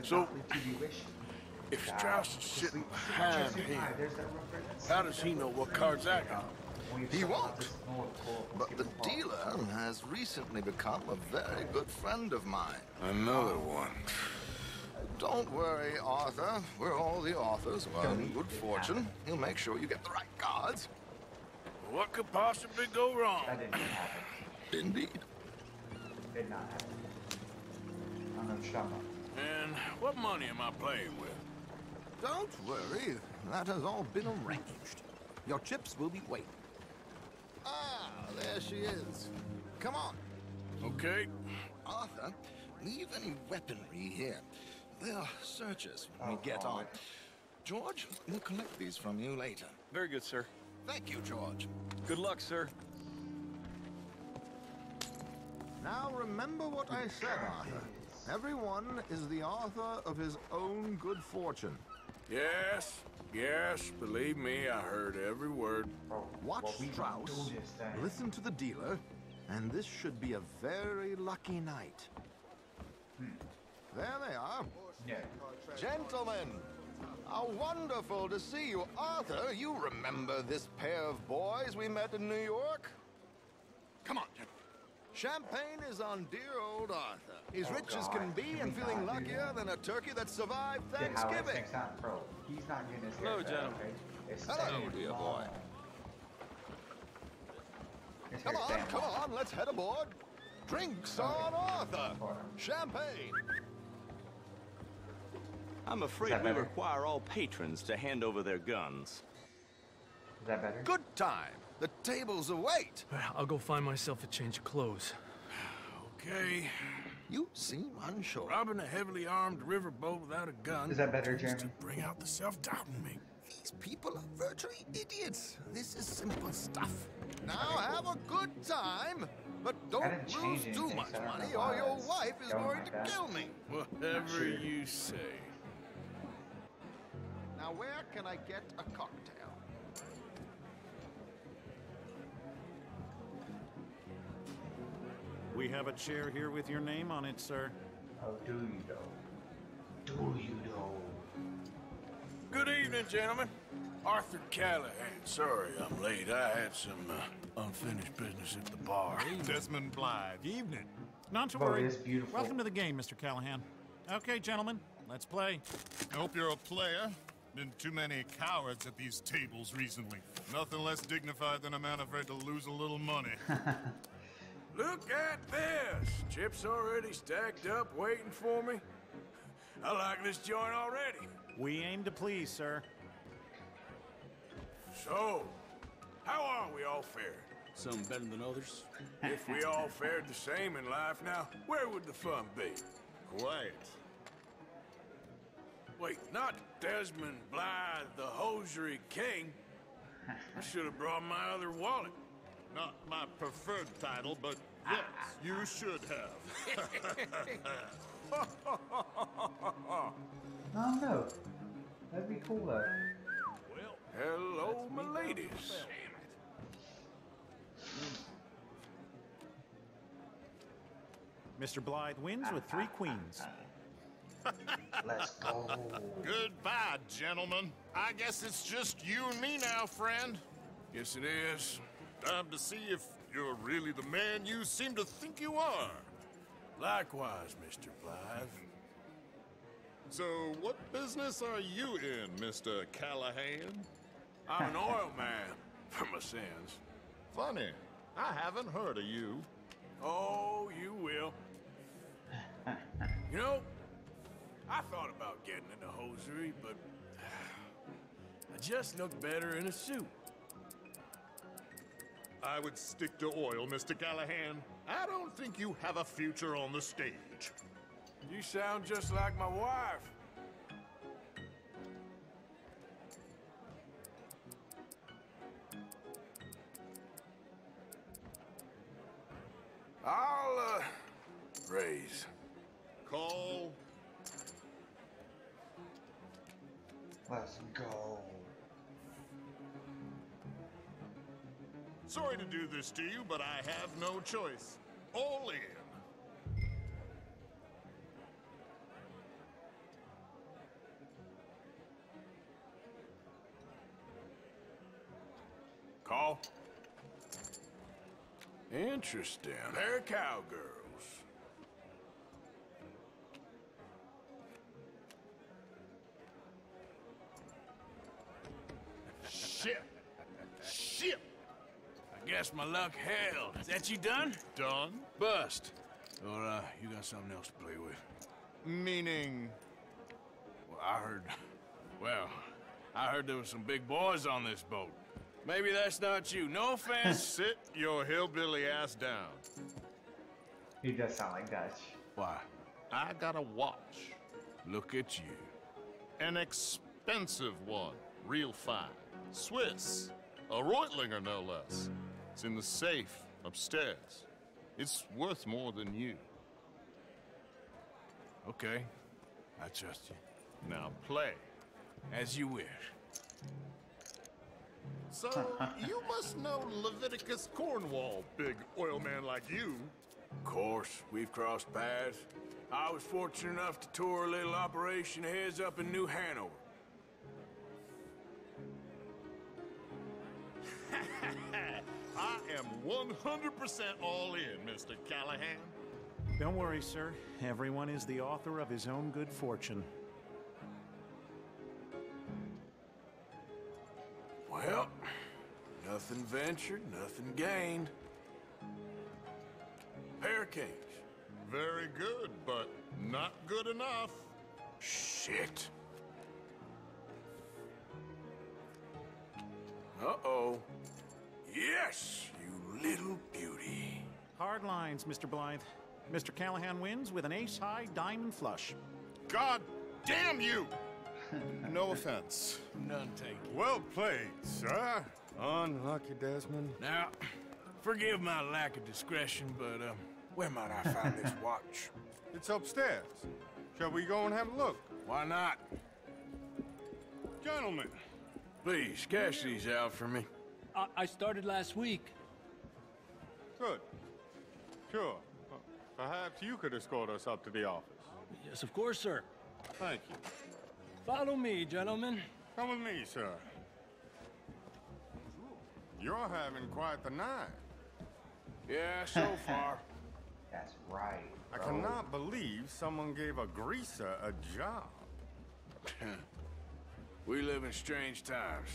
So, if Strauss is sitting behind him, how does he know what cards I got? He won't. But the dealer has recently become a very good friend of mine. Another one. Don't worry, Arthur. We're all the authors of our good fortune. He'll make sure you get the right cards. What could possibly go wrong? That didn't happen. Indeed. Did not happen. I'm gonna shut up. And what money am I playing with? Don't worry. That has all been arranged. Your chips will be waiting. Ah, there she is. Come on. Okay. Arthur, leave any weaponry here. They'll search us when we get on. George, we'll collect these from you later. Very good, sir. Thank you, George. Good luck, sir. Now remember what I said, Arthur. Everyone is the author of his own good fortune. Yes, believe me, I heard every word. Watch Strauss, listen to the dealer, and this should be a very lucky night. There they are. Gentlemen, how wonderful to see you. Arthur, you remember this pair of boys we met in New York? Come on, gentlemen. Champagne is on dear old Arthur. He's rich as can be and feeling luckier than a turkey that survived Thanksgiving. He's not getting his Hello, gentlemen. Hello, dear boy. Come on, let's head aboard. Drinks on Arthur. Champagne. I'm afraid we require all patrons to hand over their guns. Is that better? Good time. The tables await. I'll go find myself a change of clothes. Okay. You seem unsure. Robbing a heavily armed riverboat without a gun. Is that better, Jeremy? To bring out the self-doubt in me. These people are virtually idiots. This is simple stuff. Now have a good time, but don't lose too much money or your wife is going to kill me. Whatever you say. Now where can I get a cocktail? We have a chair here with your name on it, sir. Oh, do you though? Do you though? Good evening, gentlemen. Arthur Callahan. Sorry I'm late. I had some unfinished business at the bar. Desmond Blythe. Evening. Not to Oh, worry. it is beautiful. Welcome to the game, Mr. Callahan. Okay, gentlemen, let's play. I hope you're a player. Been too many cowards at these tables recently. Nothing less dignified than a man afraid to lose a little money. Look at this! Chips already stacked up, waiting for me. I like this joint already. We aim to please, sir. So, how are we all fared? Some better than others. If we all fared the same in life now, where would the fun be? Quiet. Wait, not Desmond Blythe, the hosiery king. I should have brought my other wallet. Not my preferred title, but yes, you should have. Oh no. That'd be cool though. Well, hello, my ladies. Mr. Blythe wins with 3 queens. Let's go. Goodbye, gentlemen. I guess it's just you and me now, friend. Yes, it is. Time to see if you're really the man you seem to think you are. Likewise, Mr. Blythe. So, what business are you in, Mr. Callahan? I'm an oil man, for my sins. Funny. I haven't heard of you. Oh, you will. You know, I thought about getting into hosiery, but I just look better in a suit. I would stick to oil, Mr. Callahan. I don't think you have a future on the stage. You sound just like my wife. I'll, raise. Cole. Let's go. Sorry to do this to you, but I have no choice. All in. Call. Interesting. They're cowgirls. Shit. Shit. I guess my luck held. Is that you done? Done? Bust. Or, you got something else to play with? Meaning? Well, I heard there was some big boys on this boat. Maybe that's not you. No offense. Sit your hillbilly ass down. He does sound like Dutch. Why? I got a watch. Look at you. An expensive one. Real fine. Swiss. A Reutlinger, no less. It's in the safe upstairs. It's worth more than you. Okay. I trust you. Now play. As you wish. So, you must know Leviticus Cornwall, big oil man like you. Of course, we've crossed paths. I was fortunate enough to tour a little operation of his up in New Hanover. I am 100% all in, Mr. Callahan. Don't worry, sir. Everyone is the author of his own good fortune. Well, nothing ventured, nothing gained. Pair of kings. Very good, but not good enough. Shit. Uh-oh. Yes, you little beauty. Hard lines, Mr. Blythe. Mr. Callahan wins with an ace-high diamond flush. God damn you! No offense. None taken. Well played, sir. Unlucky, Desmond. Now, forgive my lack of discretion, but, where might I find this watch? It's upstairs. Shall we go and have a look? Why not? Gentlemen. Please, cash these out for me. I started last week. Good. Sure. Perhaps you could escort us up to the office. Yes, of course, sir. Thank you. Follow me, gentlemen. Come with me, sir. You're having quite the night. Yeah, so far. That's right. I cannot believe someone gave a greaser a job. We live in strange times.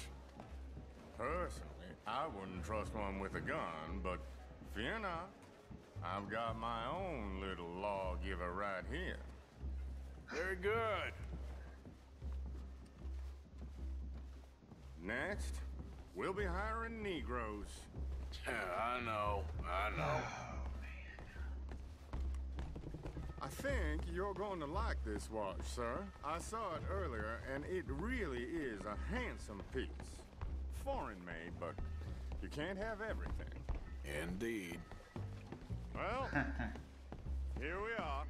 Personally, I wouldn't trust one with a gun, but fear not. I've got my own little lawgiver right here. Very good. Next, we'll be hiring Negroes. I know. I think you're going to like this watch, sir. I saw it earlier, and it really is a handsome piece. Foreign made, but you can't have everything. Indeed. Well, here we are.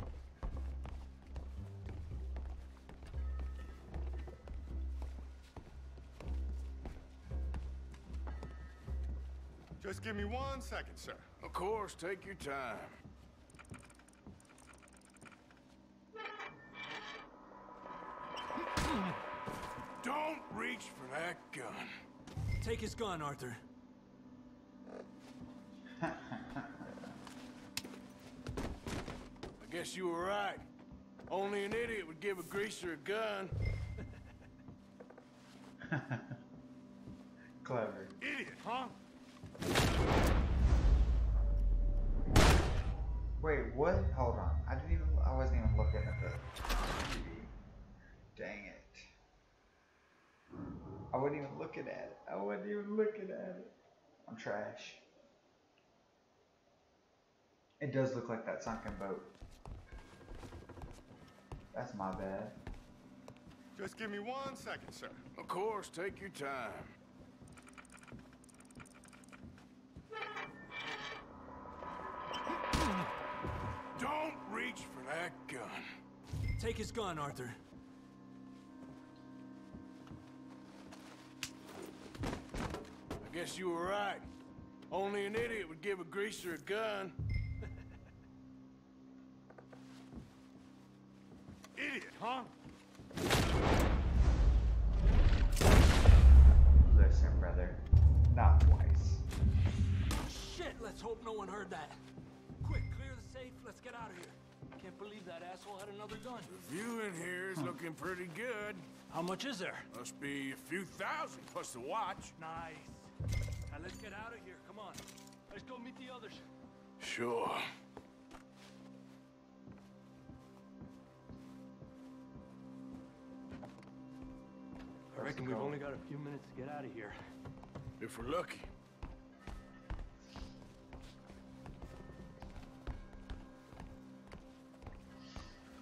Just give me 1 second, sir. Of course, take your time. Don't reach for that gun. Take his gun, Arthur. I guess you were right. Only an idiot would give a greaser a gun. Clever. Idiot, huh? Wait, what? Hold on. I wasn't even looking at the TV. Dang it. I wasn't even looking at it. I'm trash. It does look like that sunken boat. That's my bad. Just give me 1 second, sir. Of course, take your time. Don't reach for that gun. Take his gun, Arthur. I guess you were right. Only an idiot would give a greaser a gun. Idiot, huh? Listen, brother. Not twice. Shit, let's hope no one heard that. Quick, clear the safe, let's get out of here. Can't believe that asshole had another gun. The view in here is looking pretty good. How much is there? Must be a few thousand plus the watch. Nice. Now let's get out of here, come on. Let's go meet the others. Sure. I reckon we've only got a few minutes to get out of here. If we're lucky.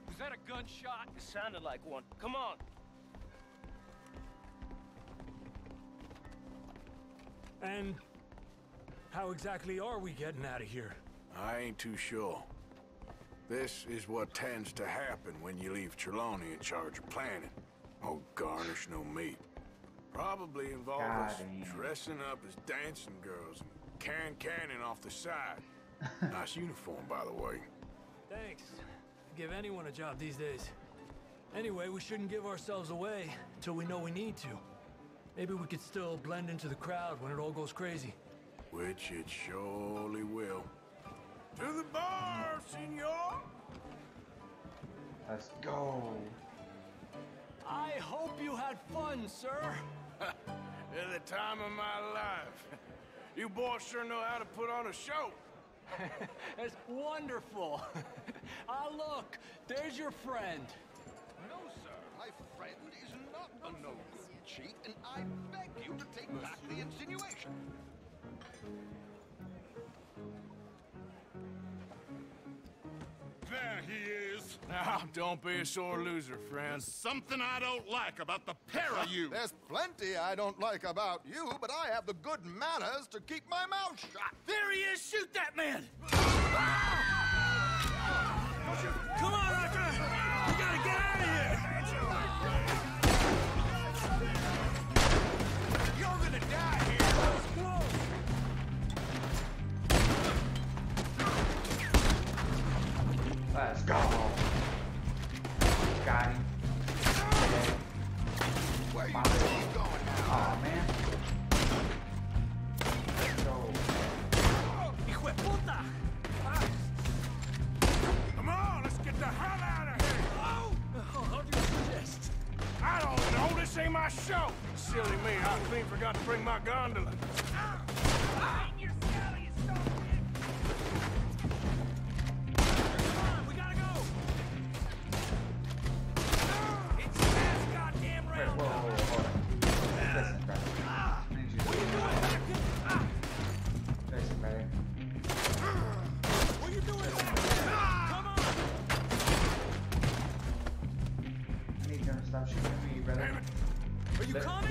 Was that a gunshot? It sounded like one. Come on. And how exactly are we getting out of here? I ain't too sure. This is what tends to happen when you leave Trelawney in charge of planning. Oh, garnish no meat. Probably involve us dressing up as dancing girls and carrying cannon off the side. Nice uniform, by the way. Thanks. Give anyone a job these days. Anyway, we shouldn't give ourselves away until we know we need to. Maybe we could still blend into the crowd when it all goes crazy. Which it surely will. To the bar, senor! Let's go. I hope you had fun, sir. At the time of my life. You boys sure know how to put on a show. That's wonderful. Ah, look, there's your friend. No, sir. My friend is not a no-good cheat, and I beg you to take back the insinuation. There he is. Now, don't be a sore loser, friend. Something I don't like about the pair of you. There's plenty I don't like about you, but I have the good manners to keep my mouth shut. There he is! Shoot that man! Come on, Arthur! We gotta get out of here! You're gonna die here! Let's go. Got him. Where you going now? Aw, man. Let's go. Hijo de puta! Come on, let's get the hell out of here! How do you suggest? I don't know, this ain't my show! Silly me, I clean forgot to bring my gondola. Are you coming?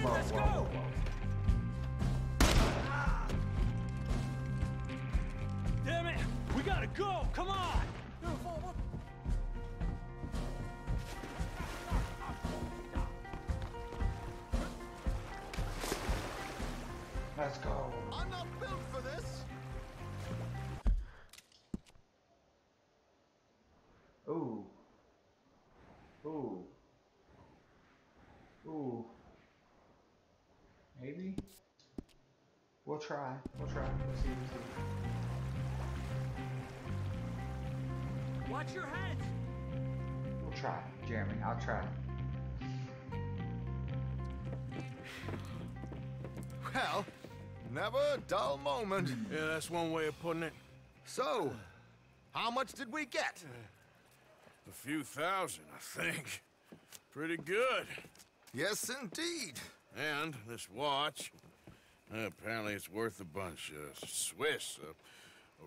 Let's go! Damn it! We gotta go! Come on! Let's go. I'm not built for this. Ooh. Ooh. Ooh. Maybe? We'll try. We'll try. We'll see. We'll see. Watch your head! We'll try. Jeremy, I'll try. Well, never a dull moment. Yeah, that's one way of putting it. So, how much did we get? A few thousand, I think. Pretty good. Yes, indeed. And this watch, apparently it's worth a bunch. Swiss, a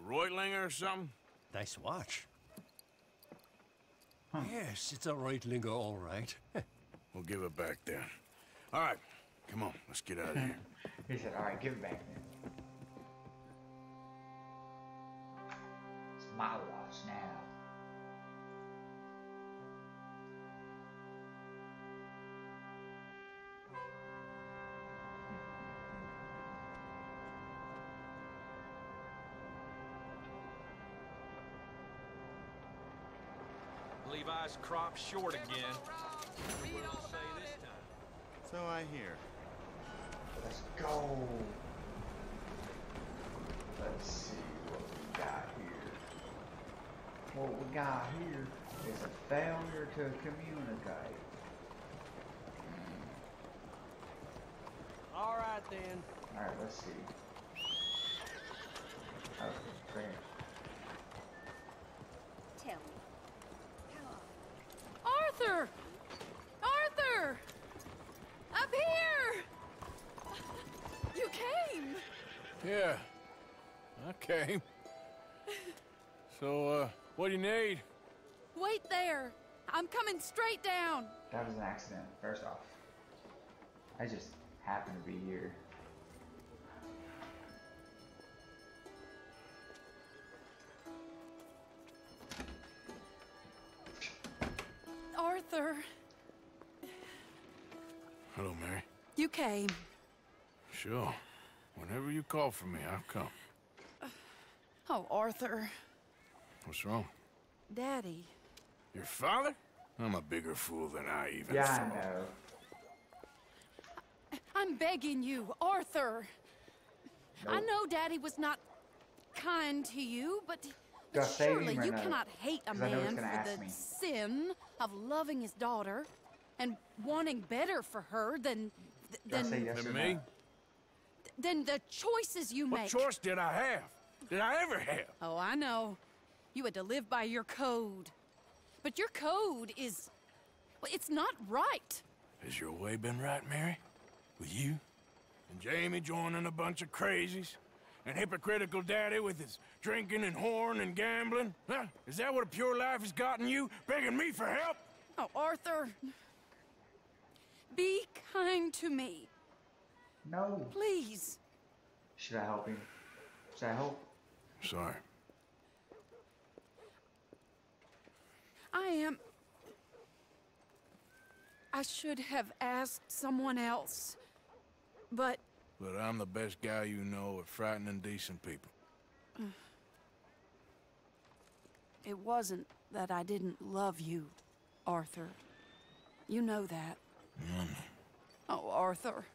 Reutlinger or something. Nice watch. Yes, it's a right lingo, all right. We'll give it back then. All right, come on, let's get out of here. He said, all right, give it back then. It's my watch now. Levi's crop short again. What will it say this time? So I hear. Let's go. Let's see what we got here. What we got here is a failure to communicate. All right, then. Alright, let's see. Oh, great. Tell me. Arthur! Arthur! Up here! You came! Yeah, I came. So, what do you need? Wait there! I'm coming straight down! That was an accident, first off. I just happened to be here. Arthur, Hello, Mary. you came. Sure. Whenever you call for me, I'll come. Oh, Arthur. What's wrong? Daddy. Your father? I'm a bigger fool than I even Yeah, thought. I know. I'm begging you, Arthur. I know Daddy was not kind to you, but Do I save surely him or you no? cannot hate a 'Cause I know he's man gonna for ask the me. sin of loving his daughter and wanting better for her than Do I say yes or me? no? than the choices you What make. choice did I have? Did I ever have? Oh, I know. You had to live by your code. But your code is... well, it's not right. Has your way been right, Mary? With you? And Jamie joining a bunch of crazies? And hypocritical daddy with his drinking and whoring and gambling? Huh? Is that what a pure life has gotten you? Begging me for help? Oh, Arthur. Be kind to me. No. Please. Should I help him? Should I help? Sorry. I should have asked someone else. But... But I'm the best guy you know at frightening decent people. It wasn't that I didn't love you, Arthur. You know that. Oh, Arthur.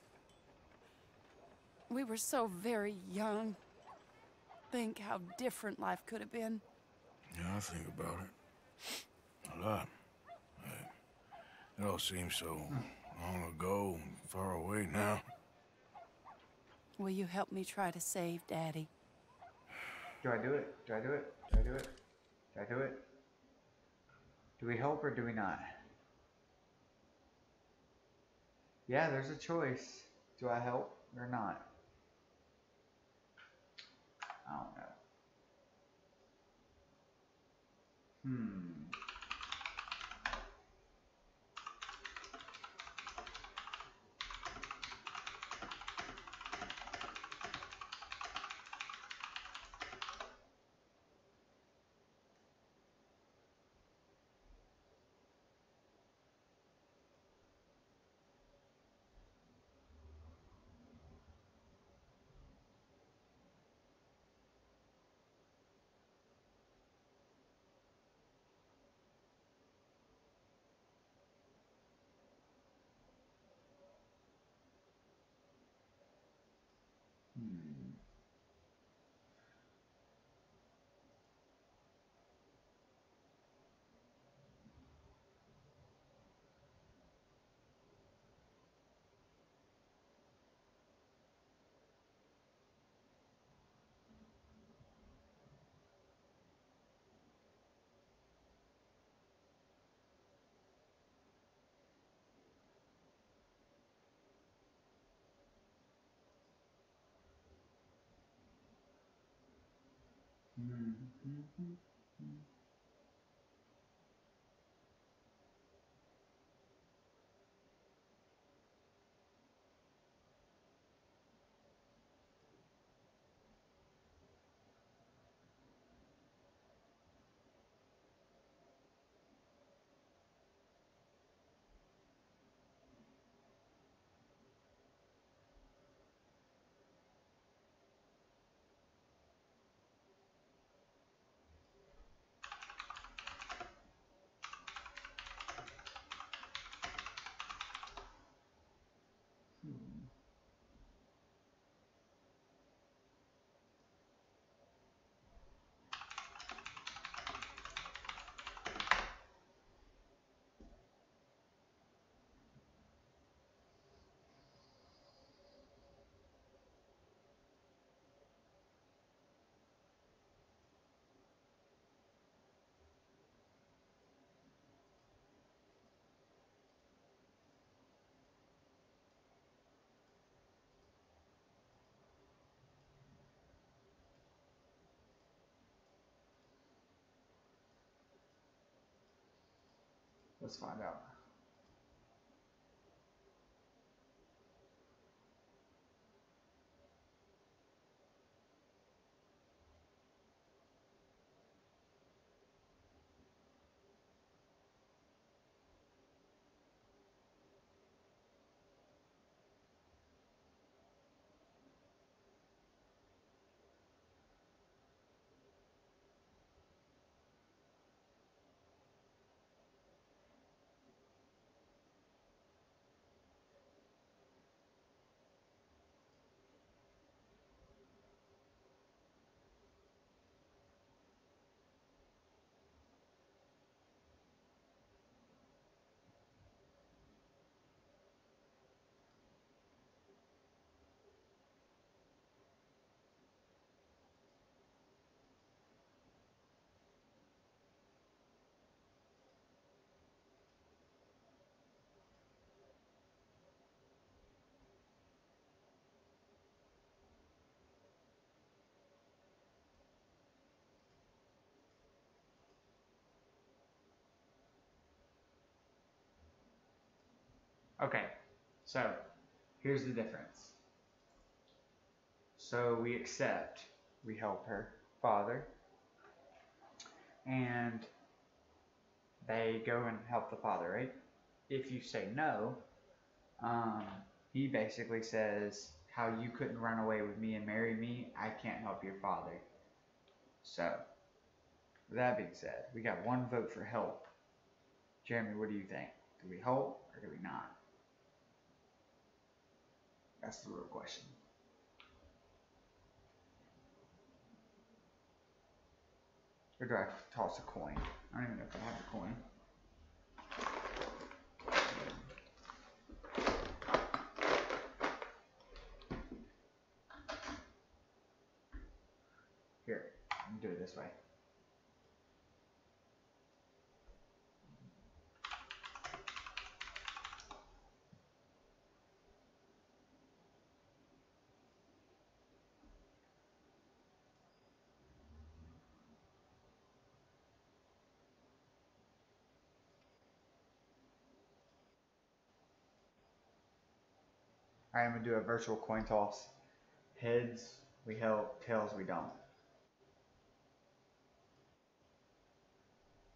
We were so very young. Think how different life could have been. Yeah, I think about it. A lot. It all seems so long ago and far away now. Will you help me try to save Daddy? Do I do it? Do I do it? Do I do it? Do I do it? Do we help or do we not? Yeah, there's a choice. Do I help or not? I don't know. Let's find out. Okay, so here's the difference. So we accept, we help her father, and they go and help the father, right? If you say no, he basically says, how you couldn't run away with me and marry me, I can't help your father. So, with that being said, we got one vote for help. Jeremy, what do you think? Do we help or do we not? That's the real question. Or do I toss a coin? I don't even know if I have a coin. Here, I'm gonna do it this way. Alright, I'm gonna do a virtual coin toss. Heads, we help. Tails, we don't.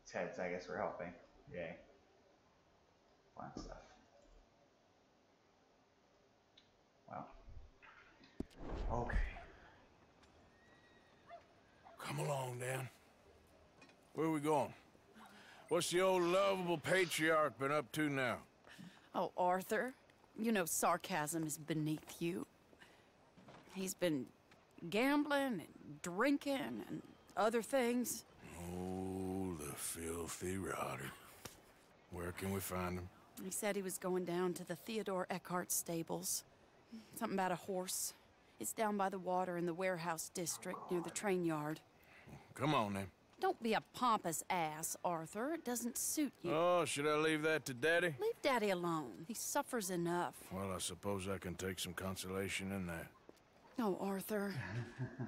It's heads, I guess we're helping. Yay. Fun stuff. Well. Okay. Come along, Dan. Where are we going? What's the old lovable patriarch been up to now? Oh, Arthur, you know sarcasm is beneath you. He's been gambling and drinking and other things. Oh, the filthy rotter. Where can we find him? He said he was going down to the Theodore Eckhart stables. Something about a horse. It's down by the water in the warehouse district near the train yard. Come on, then. Don't be a pompous ass, Arthur. It doesn't suit you. Oh, should I leave that to Daddy? Leave Daddy alone. He suffers enough. Well, I suppose I can take some consolation in that. No, Arthur.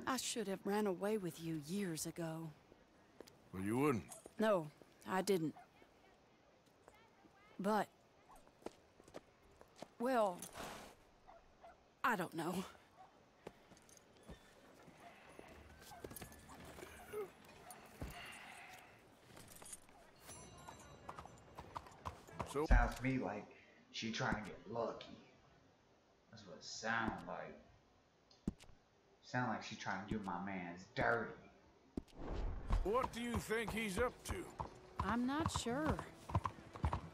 I should have ran away with you years ago. Well, you wouldn't. No, I didn't. But... well... I don't know. So sounds to me like she trying to get lucky. That's what it sounds like. Sound like she's trying to do my man's dirty. What do you think he's up to? I'm not sure.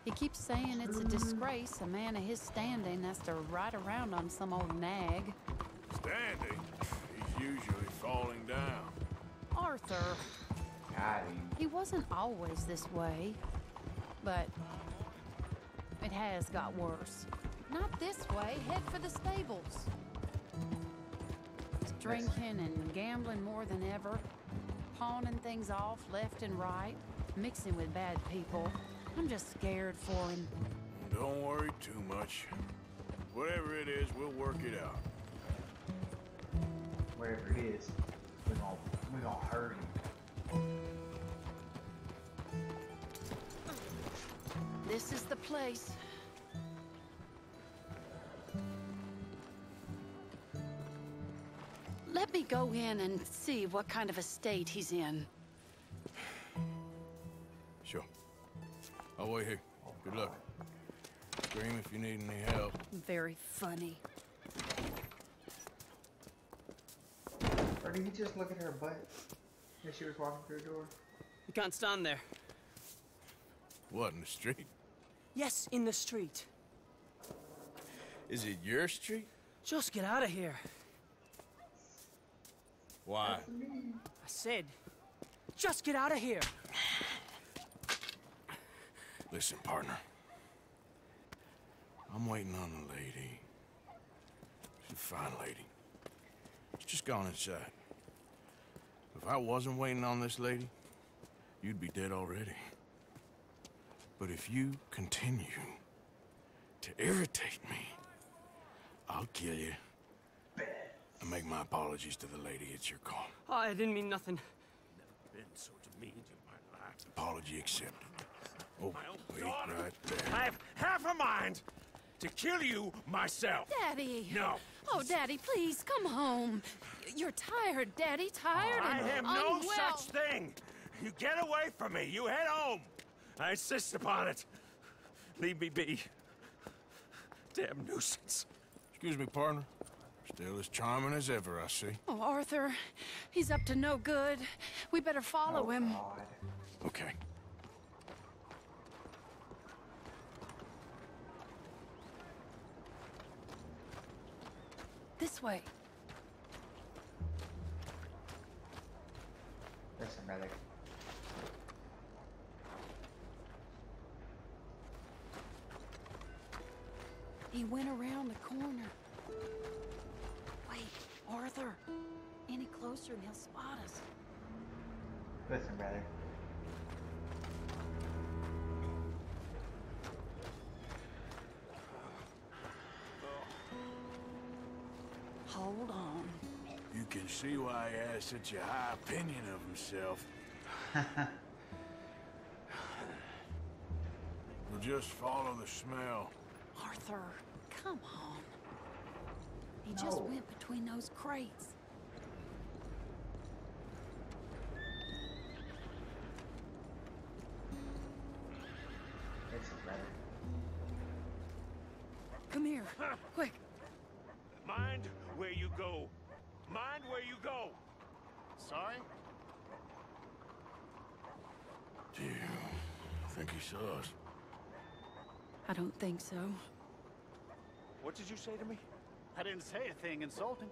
He keeps saying it's a disgrace a man of his standing has to ride around on some old nag. Standing? He's usually falling down. Arthur. Got him. He wasn't always this way. But it has got worse. Not this way. Head for the stables. He's drinking and gambling more than ever. Pawning things off left and right. Mixing with bad people. I'm just scared for him. Don't worry too much. Whatever it is, we'll work it out. Whatever it is, we're gonna hurt him. this is the place. Let me go in and see what kind of a state he's in. Sure. I'll wait here. Good luck. Scream if you need any help. Very funny. Or did he just look at her butt as she was walking through the door? You can't stand there. What, in the street? Yes, in the street. Is it your street? Just get out of here. Why? I said, just get out of here. Listen, partner. I'm waiting on the lady. She's a fine lady. She's just gone inside. If I wasn't waiting on this lady, you'd be dead already. But if you continue to irritate me, I'll kill you. And make my apologies to the lady. It's your call. Oh, I didn't mean nothing. Never been so demeaned in my life. Apology accepted. Oh, wait right there. I have half a mind to kill you myself. Daddy! No. Oh, Daddy, please, come home. You're tired, Daddy, tired I and have no unwell. such thing. You get away from me. You head home. I insist upon it. Leave me be. Damn nuisance. Excuse me, partner. Still as charming as ever, I see. Oh, Arthur, he's up to no good. We better follow him. God. Okay. This way. Listen, brother. He went around the corner. Wait, Arthur. Any closer and he'll spot us. Listen, brother. Hold on. You can see why he has such a high opinion of himself. We'll just follow the smell. Arthur, come on. He just went between those crates. Listen, brother. Come here, quick. Mind where you go. Mind where you go. Sorry? Do you think he saw us? I don't think so. What did you say to me? I didn't say anything insulting.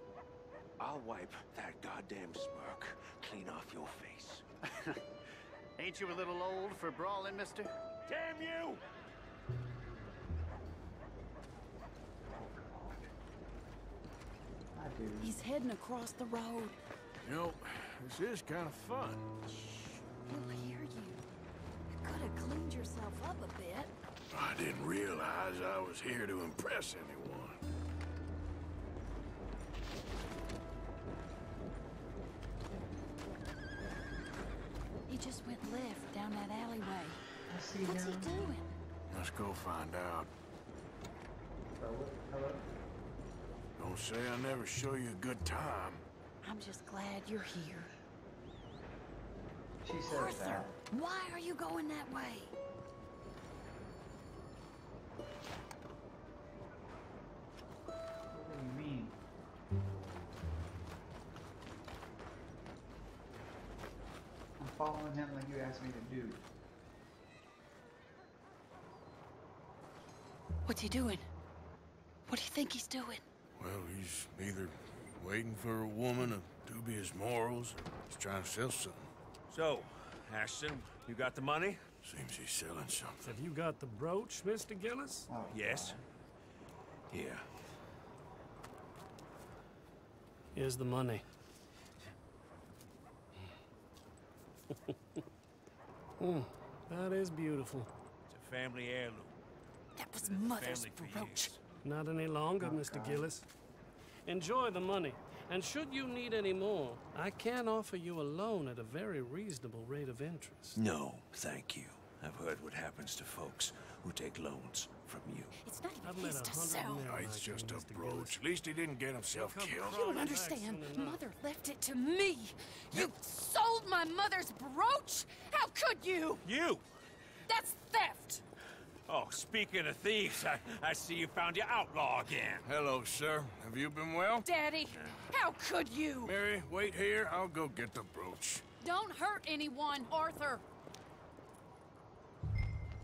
I'll wipe that goddamn smirk clean off your face. Ain't you a little old for brawling, mister? Damn you! I do. He's heading across the road. You know, this is kind of fun. He'll hear you. You could have cleaned yourself up a bit. I didn't realize I was here to impress anyone. He just went left down that alleyway. I see What's he him. doing? Let's go find out. Hello? Don't say I never show you a good time. I'm just glad you're here. She says Arthur, that. why are you going that way? What do you mean? I'm following him like you asked me to do. What's he doing? What do you think he's doing? Well, he's either waiting for a woman of dubious morals or he's trying to sell something. So, Ashton, you got the money? Seems he's selling something. Have you got the brooch, Mr. Gillis? Oh, Yes. Here. Here's the money. That is beautiful. It's a family heirloom. That was Been in the Mother's family for brooch. years. Not any longer, Oh, Mr. God. Gillis. Enjoy the money. And should you need any more, I can offer you a loan at a very reasonable rate of interest. No, thank you. I've heard what happens to folks who take loans from you. It's not even his to sell. It's just a brooch. At least he didn't get himself killed. You don't understand. Mother left it to me. You sold my mother's brooch? How could you? You? That's theft. Oh, speaking of thieves, I see you found your outlaw again. Hello, sir. Have you been well? Daddy, how could you? Mary, wait here. I'll go get the brooch. Don't hurt anyone, Arthur.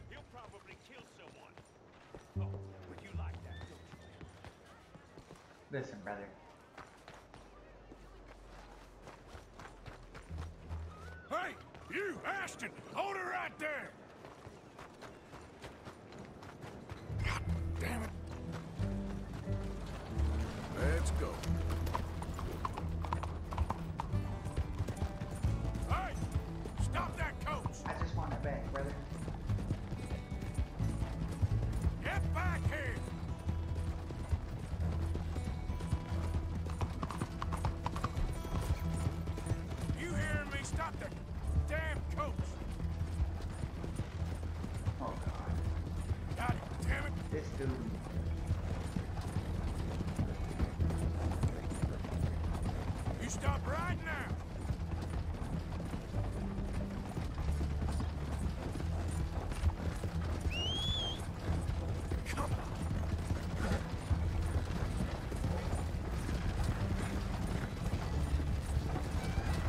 He'll probably kill someone. Oh, would you like that? Listen, brother. Hey, you, Ashton! Hold her right there! God damn it. Let's go. Hey! Stop that coach! I just want it back, brother. Get back here! You hearing me? Stop that damn coach! Oh, God. God damn it! This dude. You stop right now! Come on!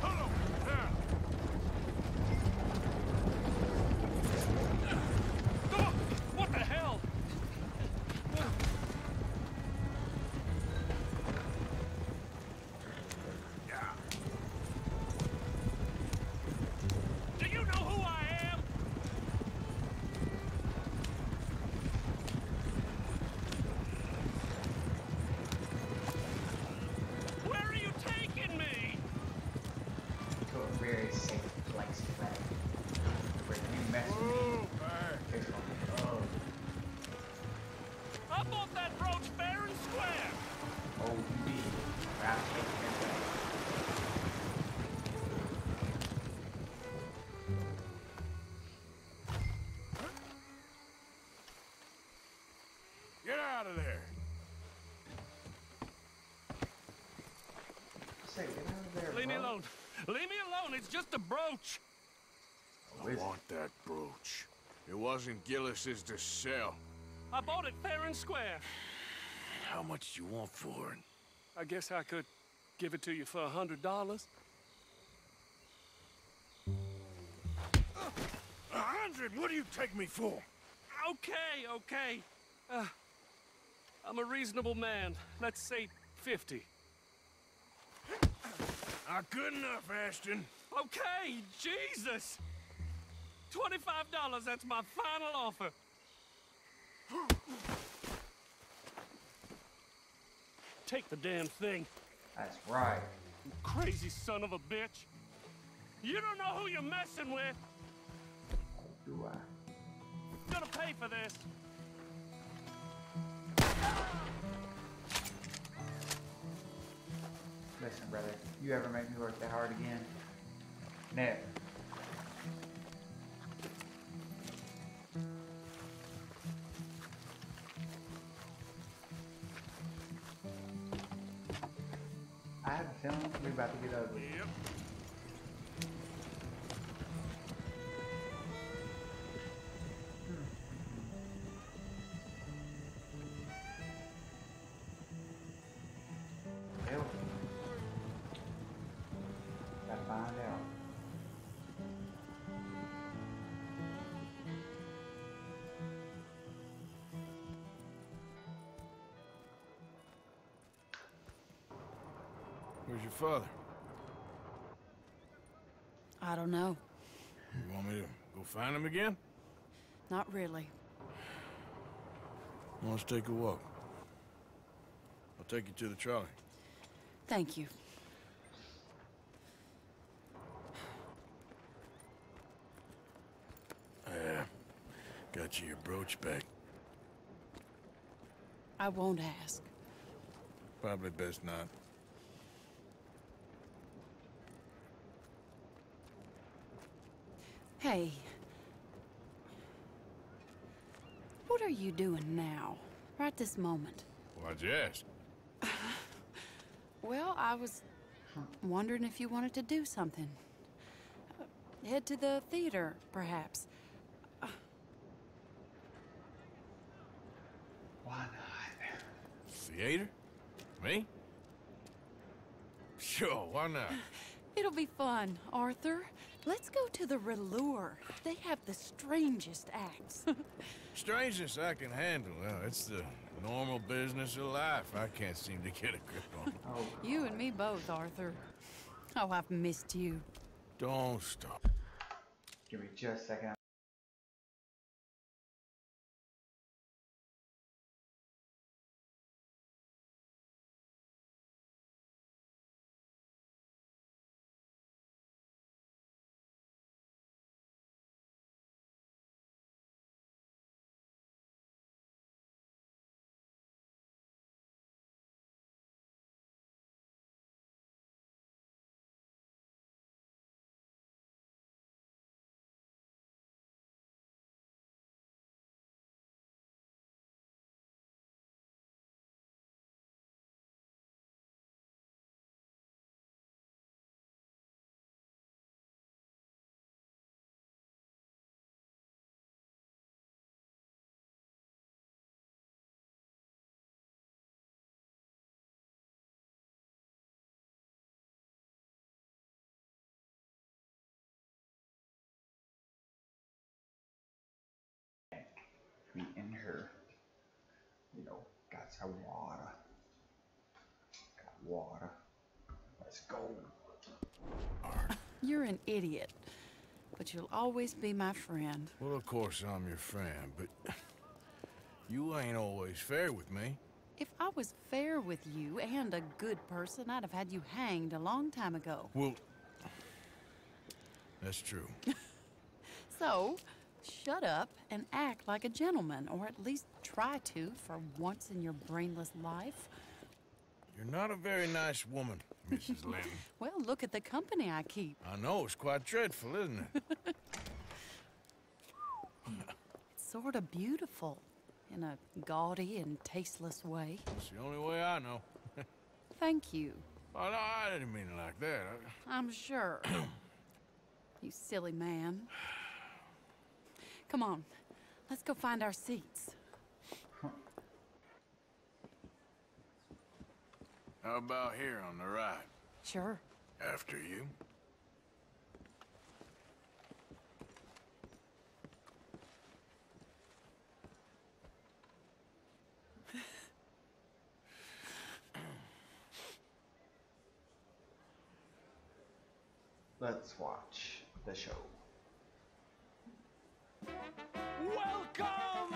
Hold on! Down! Oh, what the hell? Do you know who I am? Where are you taking me? To a very safe place, brother. Where you mess with me, it's gonna go. I bought that brooch fair and square. Oh, you did. I'll take that back. Get out of there! Say, get out of there, Leave me bro. alone. Leave me alone. It's just a brooch. I want that brooch. It wasn't Gillis's to sell. I bought it fair and square. How much you want for it? I guess I could give it to you for $100. 100? What do you take me for? Okay, okay. I'm a reasonable man. Let's say 50. Not good enough, Ashton. Okay, Jesus. $25, that's my final offer. Take the damn thing. That's right. You crazy son of a bitch. You don't know who you're messing with. Do I? You're gonna pay for this. Listen, brother. You ever make me work that hard again? Never. I have a feeling we're about to get ugly. Yep. Hell. Gotta find out. Where's your father? I don't know. You want me to go find him again? Not really. Let's take a walk. I'll take you to the trolley. Thank you. Got you your brooch back. I won't ask. Probably best not. Hey, What are you doing now? Right this moment? Why'd you ask? Well, I was wondering if you wanted to do something. Head to the theater, perhaps. Why not? Theater? Me? Sure, why not? It'll be fun, Arthur. Let's go to the Relure. They have the strangest acts. Strangeness I can handle. Well, it's the normal business of life. I can't seem to get a grip on. You and me both, Arthur. Oh, I've missed you. Don't stop. Give me just a second. Me and her, you know, got some water. Got water. Let's go. You're an idiot, but you'll always be my friend. Well, of course I'm your friend, but you ain't always fair with me. If I was fair with you and a good person, I'd have had you hanged a long time ago. Well, that's true. So, shut up and act like a gentleman, or at least try to for once in your brainless life. You're not a very nice woman, Mrs. Lynn. Well, look at the company I keep. I know, it's quite dreadful, isn't it? It's sort of beautiful, in a gaudy and tasteless way. It's the only way I know. Thank you. Oh, no, I didn't mean it like that. I'm sure. You silly man. Come on, let's go find our seats. How about here on the right? Sure. After you. Let's watch the show. Welcome!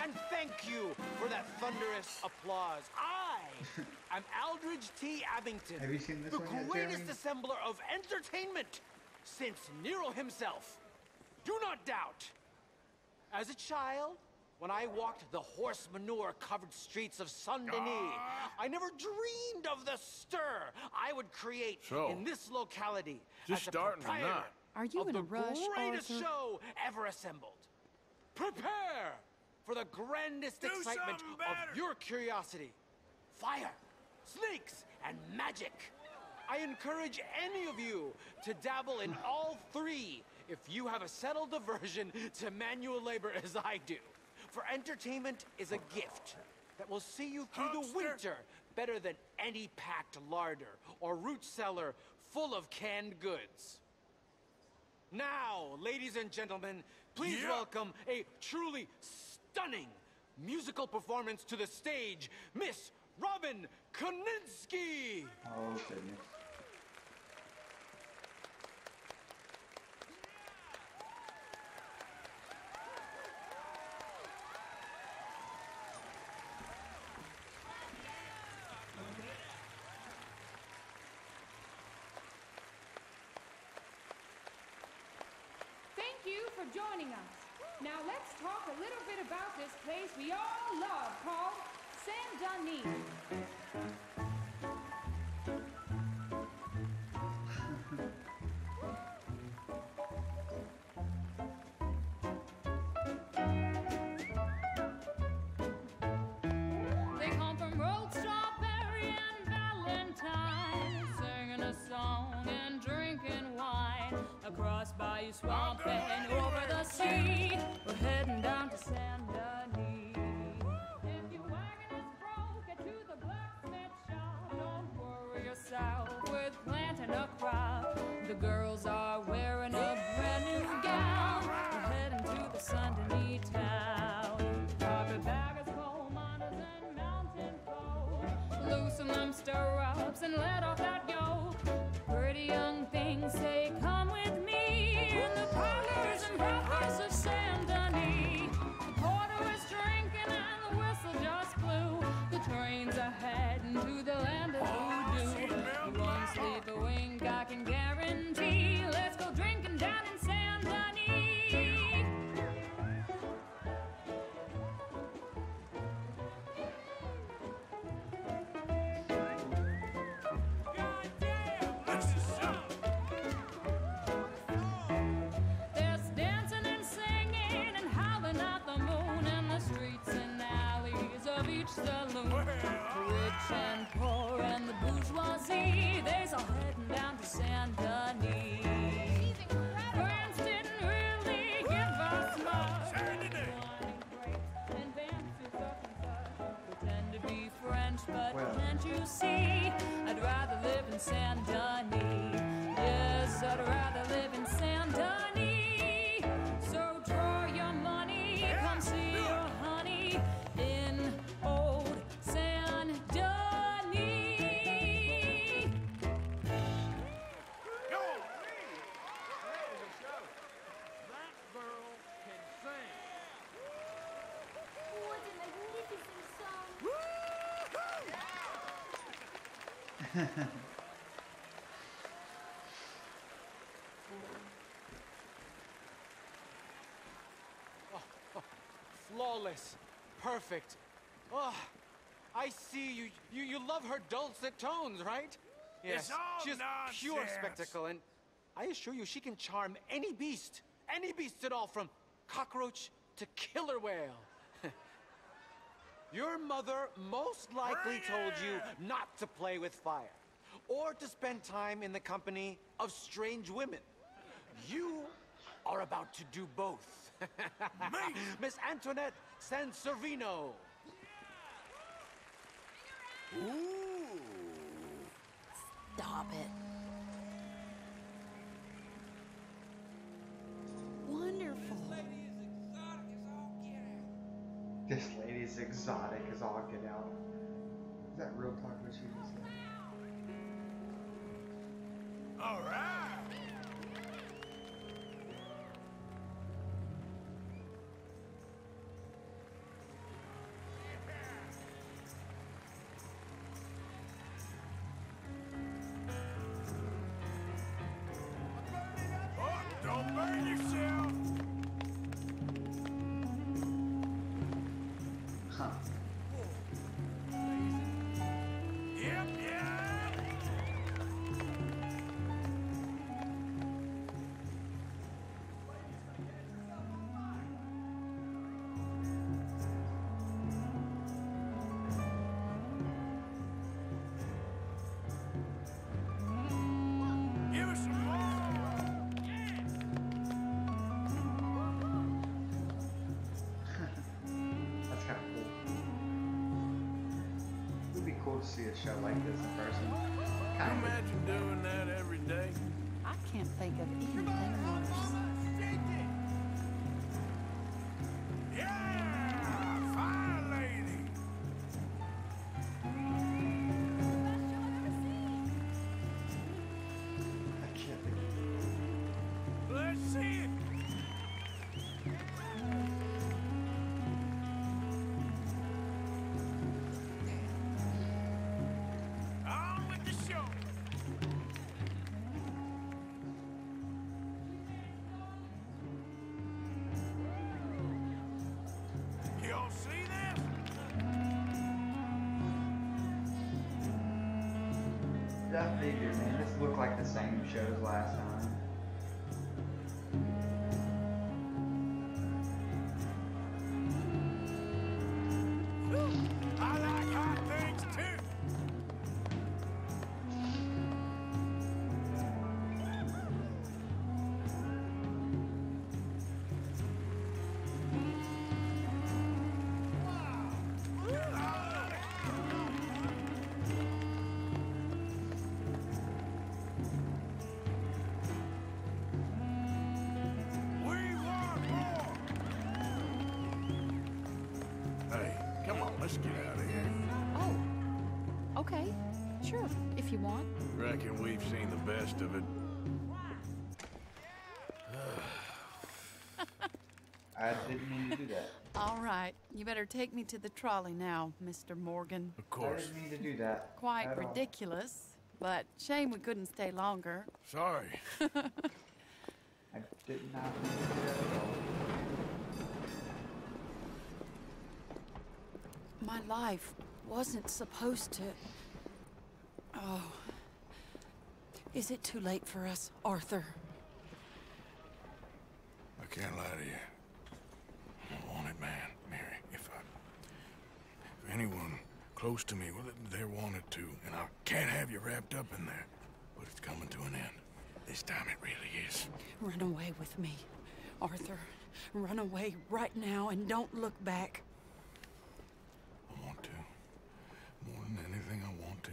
And thank you for that thunderous applause. I am Aldridge T. Abington, Have you seen this the one yet, greatest Jeremy? assembler of entertainment since Nero himself. Do not doubt. As a child, when I walked the horse manure-covered streets of Saint-Denis, I never dreamed of the stir I would create in this locality Just as a starting or proprietor not? Are you of in the a rush, greatest Arthur? show ever assembled. Prepare for the grandest excitement of your curiosity. Fire, snakes, and magic. I encourage any of you to dabble in all three if you have a settled aversion to manual labor as I do. For entertainment is a gift that will see you through the winter better than any packed larder or root cellar full of canned goods. Now, ladies and gentlemen, please welcome a truly stunning musical performance to the stage, Miss Robin Koninsky! Oh, goodness. Thank you for joining us. Now let's talk a little bit about this place we all love called Saint-Denis. swamp and over the sea. We're heading down to San Denis. If your wagon is broke, get to the blacksmith shop. Don't worry yourself with planting a crop. The girls are wearing a brand new gown. We're heading to the San Denis town. Carpetbaggers, coal miners, and mountain folk. Loosen them stirrups and let off that yoke. Pretty young things say, come with me. In the parlors and brothels of San Denis. The porter is drinking and the whistle just blew. The trains are heading to the land of voodoo. You won't sleep a wink, I can guarantee. Let's go drinking down in San Denis. There's dancing and singing and howling at the moon in the streets and alleys of each saloon. The rich and poor and the bourgeoisie, they's all heading down to San Denis. France didn't really give us much. Wine and grapes and bands to such and such. Pretend to be French, but can't you see? I'd rather live in San Denis. Yes, I'd rather live in San Denis. So draw your money, come see your honey in old San Denis. That girl can sing. What a magnificent song. Flawless. Perfect. Oh, I see you. You love her dulcet tones, right? Yes. It's all She's pure nonsense. spectacle, and I assure you she can charm any beast at all, from cockroach to killer whale. Your mother most likely told you not to play with fire, or to spend time in the company of strange women. You are about to do both. Miss Antoinette Sanservino. Ooh. Stop it. Wonderful. This lady's exotic as all get out. Is that real talk what she just said? All right. Oh, don't burn yourself. Huh. Yep, yeah. Give us some more. That's kind of cool. It would be cool to see a show like this in person. Can you imagine doing that every day? I can't think of anything worse. Yeah, fine lady. I can't think of Let's see it. On with the show. Y'all see this? I figured, man. This looked like the same show as last time. I like hot things too. Let's get out of here. Oh, okay. Sure, if you want. Reckon we've seen the best of it. I didn't mean to do that. All right, you better take me to the trolley now, Mr. Morgan. Of course. I didn't mean to do that. Quite at all. ridiculous, but shame we couldn't stay longer. Sorry. I did not mean to do that at all. My life wasn't supposed to... Oh. Is it too late for us, Arthur? I can't lie to you. I'm a wanted man, Mary. If anyone close to me, well, they're wanted to, and I can't have you wrapped up in there. But it's coming to an end. This time it really is. Run away with me, Arthur. Run away right now and don't look back. I want to. More than anything, I want to.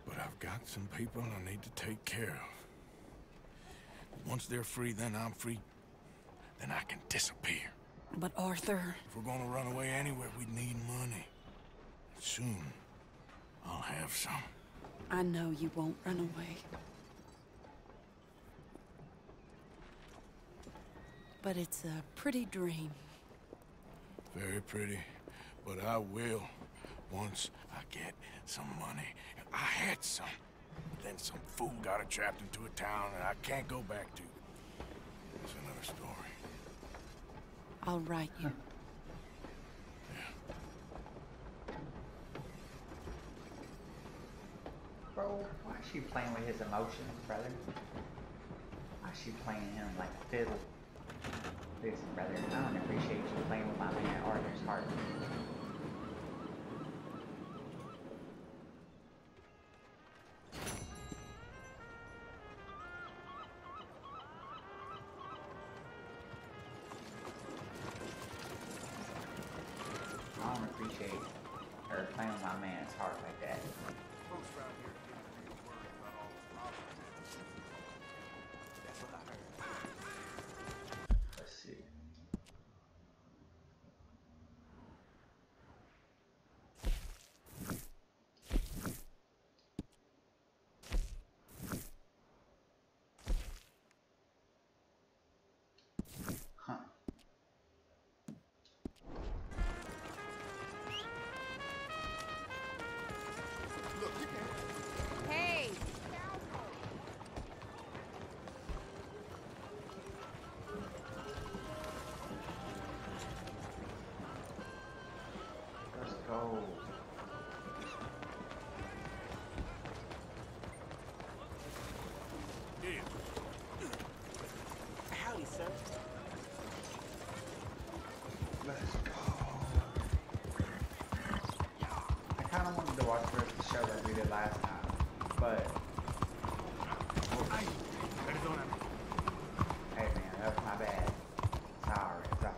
But I've got some people I need to take care of. Once they're free, then I'm free. Then I can disappear. But Arthur... If we're gonna run away anywhere, we need money. Soon, I'll have some. I know you won't run away. But it's a pretty dream. Very pretty. But I will once I get some money. I had some. Then some fool got it trapped into a town that I can't go back to. It's another story. I'll write you. Bro, why is she playing with his emotions, brother? Why is she playing him like a fiddle? Listen, brother, I don't appreciate you playing with my man Arthur's heart. I don't appreciate her playing with my man's heart like that. Let's see. Huh. Hey! Let's go. Howdy, sir. Let's go. I kind of wanted to watch the rest of the show like we did last time, but... Hey man, that was my bad. Sorry, sorry.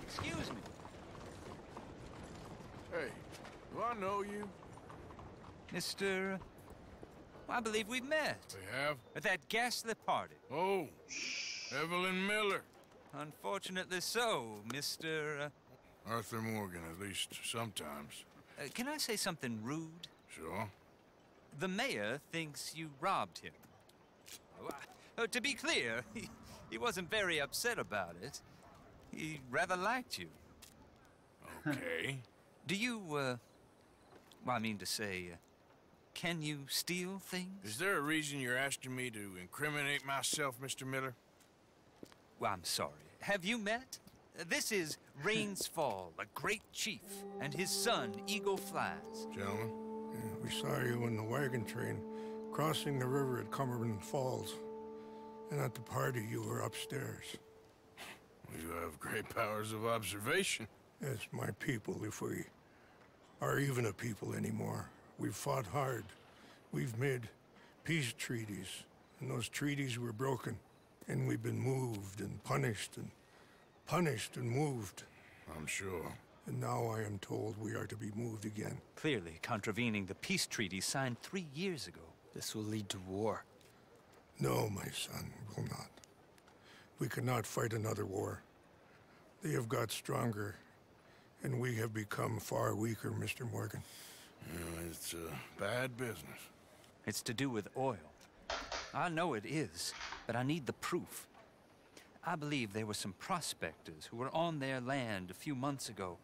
Excuse me. Hey, do I know you? Mr. I believe we've met. We have? At that ghastly party. Oh, Evelyn Miller. Unfortunately so, Mr. Arthur Morgan, at least sometimes. Can I say something rude? Sure. The mayor thinks you robbed him. To be clear, he wasn't very upset about it. He rather liked you. Okay. Do you, well, I mean to say, can you steal things? Is there a reason you're asking me to incriminate myself, Mr. Miller? Well, I'm sorry. Have you met? This is Rains Fall, a great chief, and his son, Eagle Flies. Gentlemen? Yeah, we saw you in the wagon train, crossing the river at Cumberland Falls. And at the party, you were upstairs. You have great powers of observation. Yes, my people, if we are even a people anymore. We've fought hard. We've made peace treaties, and those treaties were broken. And we've been moved and punished and moved. I'm sure. And now I am told we are to be moved again. Clearly contravening the peace treaty signed 3 years ago. This will lead to war. No, my son, will not. We cannot fight another war. They have got stronger, and we have become far weaker, Mr. Morgan. Yeah, it's bad business. It's to do with oil. I know it is, but I need the proof. I believe there were some prospectors who were on their land a few months ago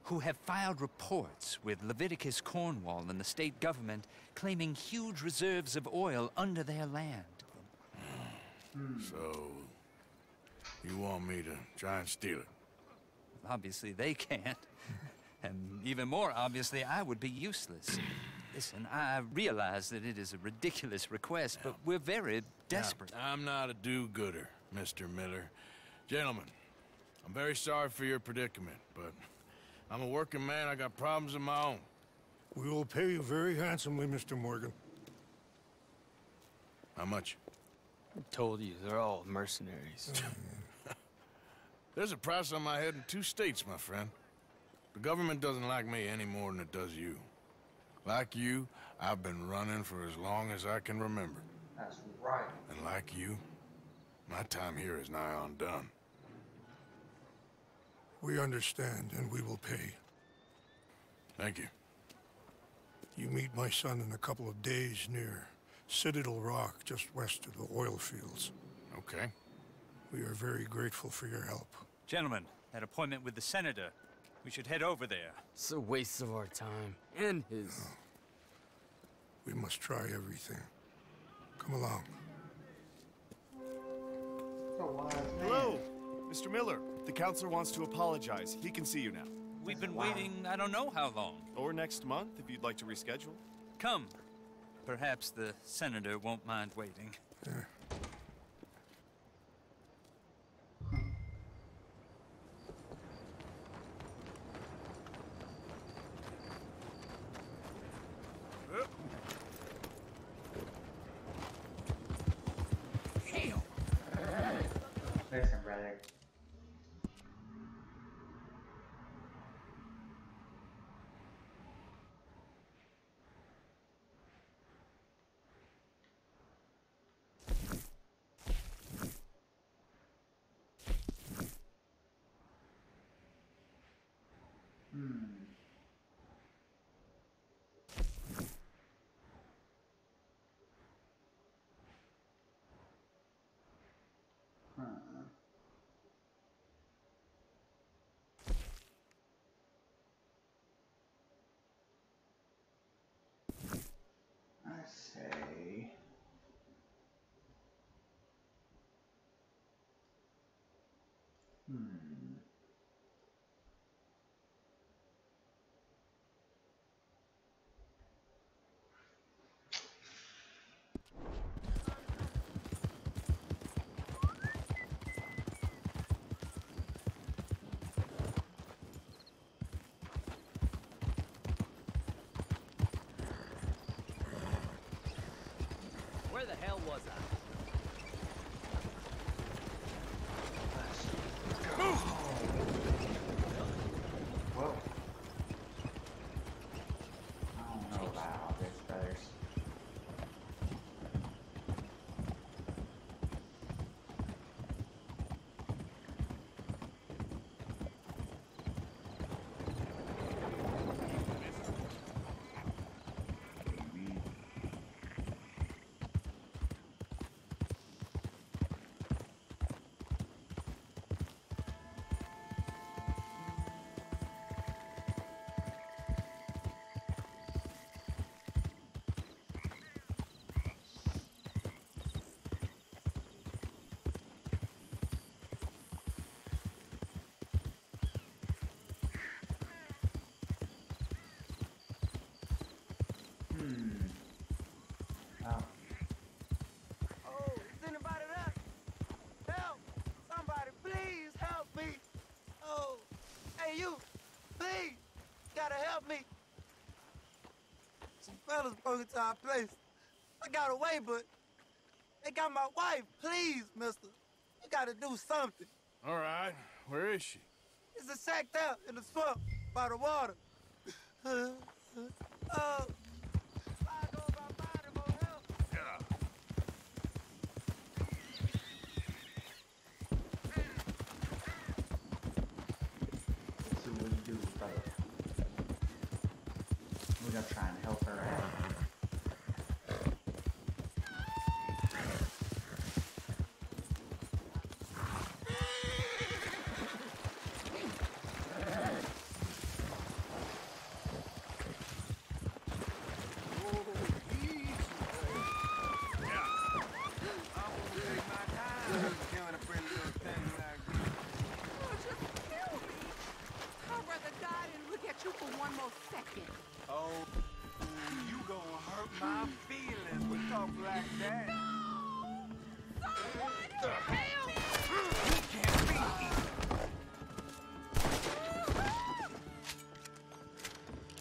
who have filed reports with Leviticus Cornwall and the state government claiming huge reserves of oil under their land. So, you want me to try and steal it? Obviously they can't. And even more obviously, I would be useless. Listen, I realize that it is a ridiculous request, but we're very desperate. Now, I'm not a do-gooder, Mr. Miller. Gentlemen, I'm very sorry for your predicament, but I'm a working man. I got problems of my own. We will pay you very handsomely, Mr. Morgan. How much? I told you, they're all mercenaries. There's a price on my head in 2 states, my friend. The government doesn't like me any more than it does you. Like you, I've been running for as long as I can remember. That's right. And like you, my time here is nigh on done. We understand, and we will pay. Thank you. You meet my son in a couple of days near Citadel Rock, just west of the oil fields. Okay. We are very grateful for your help. Gentlemen, that appointment with the senator. We should head over there. It's a waste of our time. And his... Oh. We must try everything. Come along. Hello, Mr. Miller. The counselor wants to apologize. He can see you now. We've been waiting I don't know how long. Or next month, if you'd like to reschedule. Come. Perhaps the senator won't mind waiting. Yeah. Listen, brother. I say. Where the hell was I? Whoa. I don't know about all this, brothers. Oh, is anybody there? Help! Somebody, please help me! Oh, hey you, please, gotta help me. Some fellas broke into our place. I got away, but they got my wife. Please, mister, you gotta do something. All right. Where is she? It's a sacked out in the swamp by the water. Oh. Let's see what we do, brother. We're gonna try and help her out.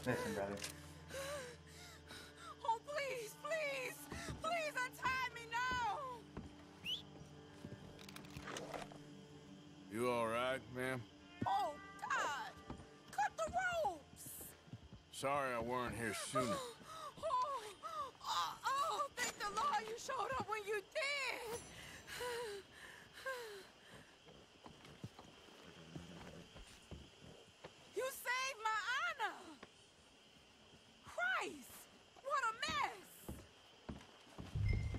Listen, brother. Oh, please, please, please untie me now. You all right, ma'am? Oh, God, cut the ropes. Sorry I weren't here sooner. Thank the Lord you showed up when you did. You saved my honor. Christ, what a mess.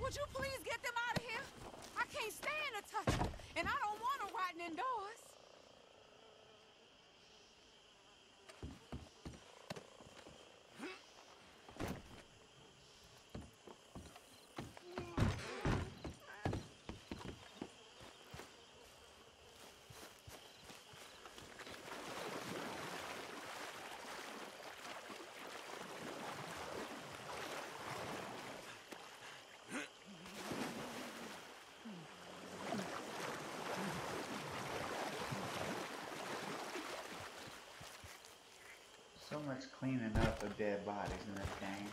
Would you please get them out of here? I can't stand to touch them, and I don't want them rotting indoors. So much cleaning up of dead bodies in this game.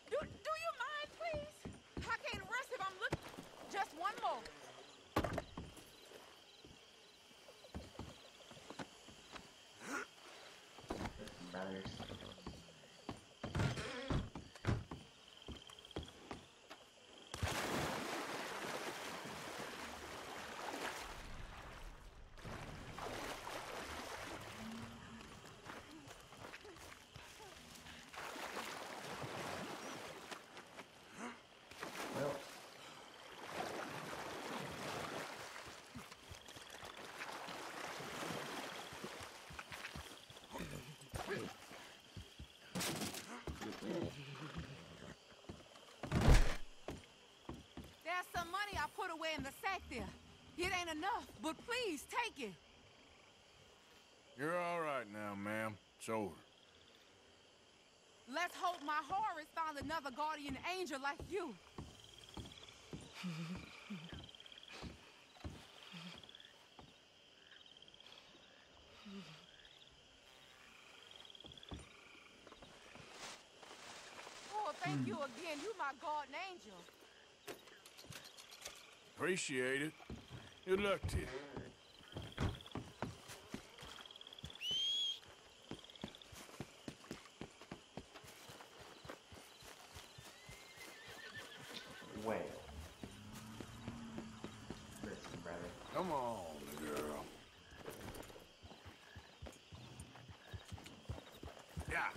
Do you mind, please? I can't rest if I'm looking. Just one more. Listen, brothers. Well, There's some money I put away in the sack there. It ain't enough, but please take it. You're all right now, ma'am. It's over. Let's hope my Horace found another guardian angel like you. Oh, thank you again. You my guardian angel. Appreciate it. Good luck to you. well. Listen, brother. Come on, girl. Yeah.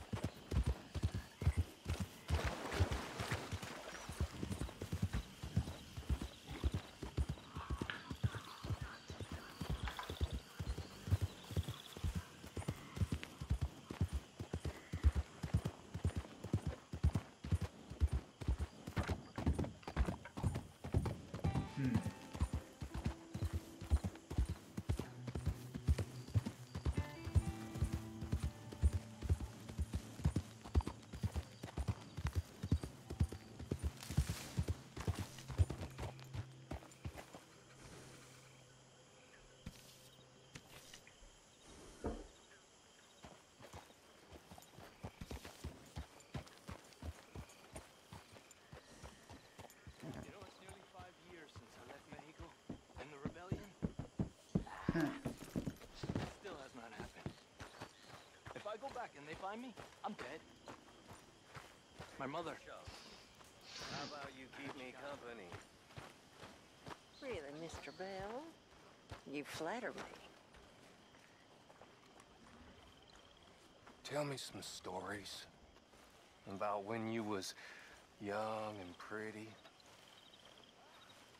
find me, I'm dead. My mother. How about you keep me company? Really, Mr. Bell? You flatter me. Tell me some stories about when you was young and pretty.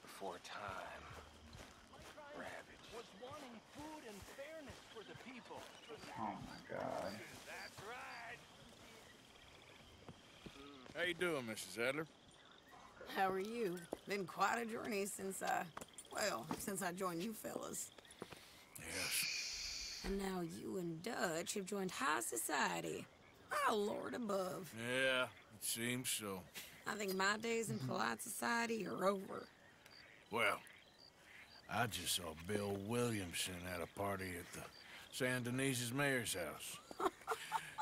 Before time ravaged. Was wanting food and fairness for the people. Oh my God. That's right. How you doing, Mrs. Adler? How are you? Been quite a journey since I joined you fellas. Yes. And now you and Dutch have joined high society. Oh, Lord above. Yeah, it seems so. I think my days in polite society are over. Well, I just saw Bill Williamson at a party at the San Denis's mayor's house.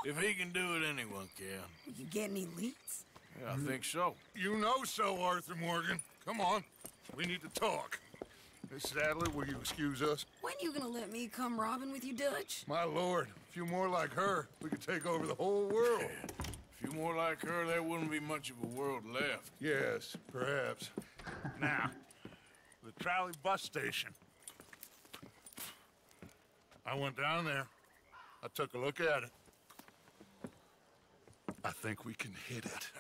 If he can do it, anyone can. You get any leads? Yeah, I think so. You know so, Arthur Morgan. Come on, we need to talk. Mrs. Adler, will you excuse us? When you gonna let me come robbing with you, Dutch? My lord, a few more like her, we could take over the whole world. A few more like her, there wouldn't be much of a world left. Yes, perhaps. Now, the trolley bus station. I went down there. I took a look at it. I think we can hit it.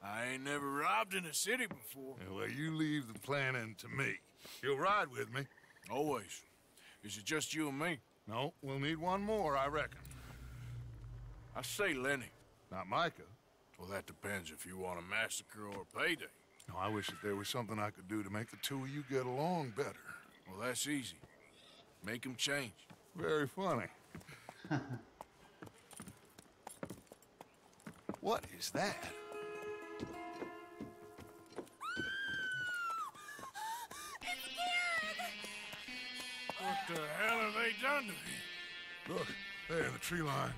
I ain't never robbed in a city before. Yeah, well, you leave the planning to me. You'll ride with me. Always. Is it just you and me? No, we'll need one more, I reckon. I say Lenny. Not Micah. Well, that depends if you want a massacre or a payday. No, I wish that there was something I could do to make the two of you get along better. Well, that's easy. Make them change. Very funny. What is that? What the hell have they done to me? Look, there in the tree line.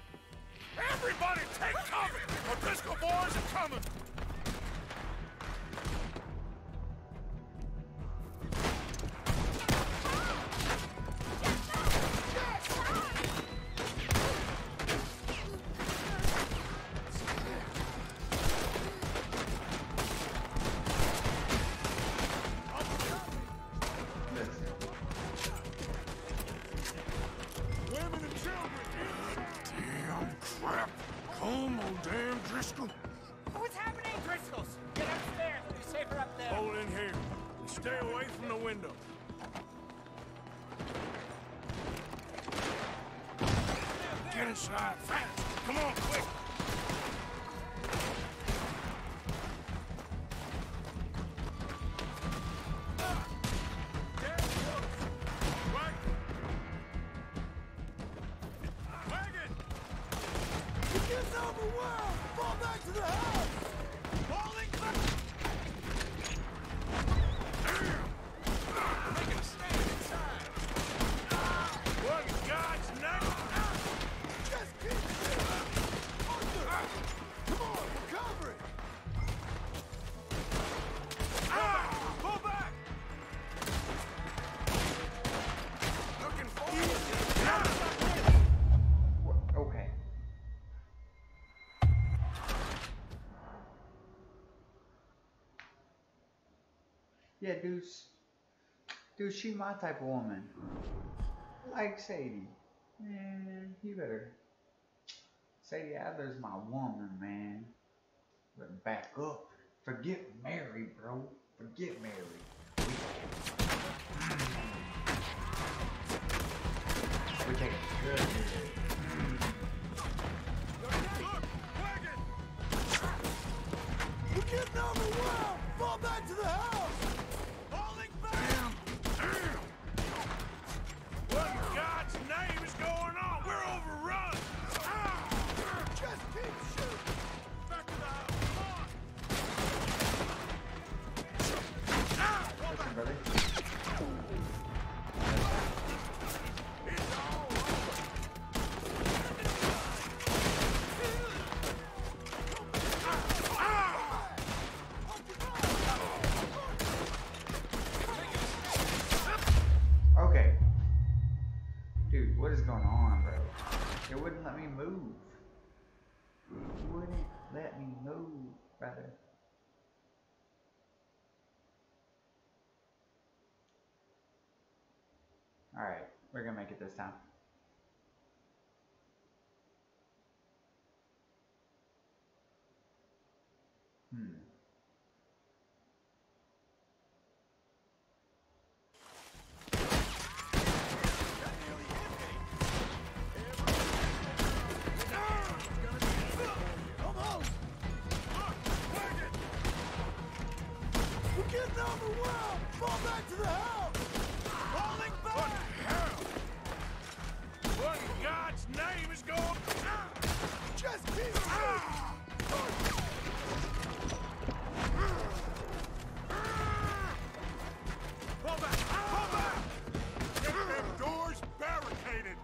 Everybody take cover! O'Driscoll boys are coming! What's happening, Driscolls? Get upstairs. It'll be safer up there. Hold in here. And stay away from the window. Get inside, fast. Come on, quick. Okay. Yeah, dude, she my type of woman. Like Sadie. Man, you better. Sadie Adler's my woman, man. Better back up. Forget Mary, bro. Forget Mary. We're taking it good here. We're getting overwhelmed! Fall back to the house! Falling back! What in God's name is going on? We're overrun! Just keep shooting! Back to the house! Come on! Listen, brother. Okay. Dude, what is going on, bro? It wouldn't let me move. wouldn't let me move, brother. Alright, we're gonna make it this time. We're getting overwhelmed! Fall back to the house! Falling back! What the hell? What in God's name is going on? Just keep moving! Pull back! Pull back! Get them doors barricaded!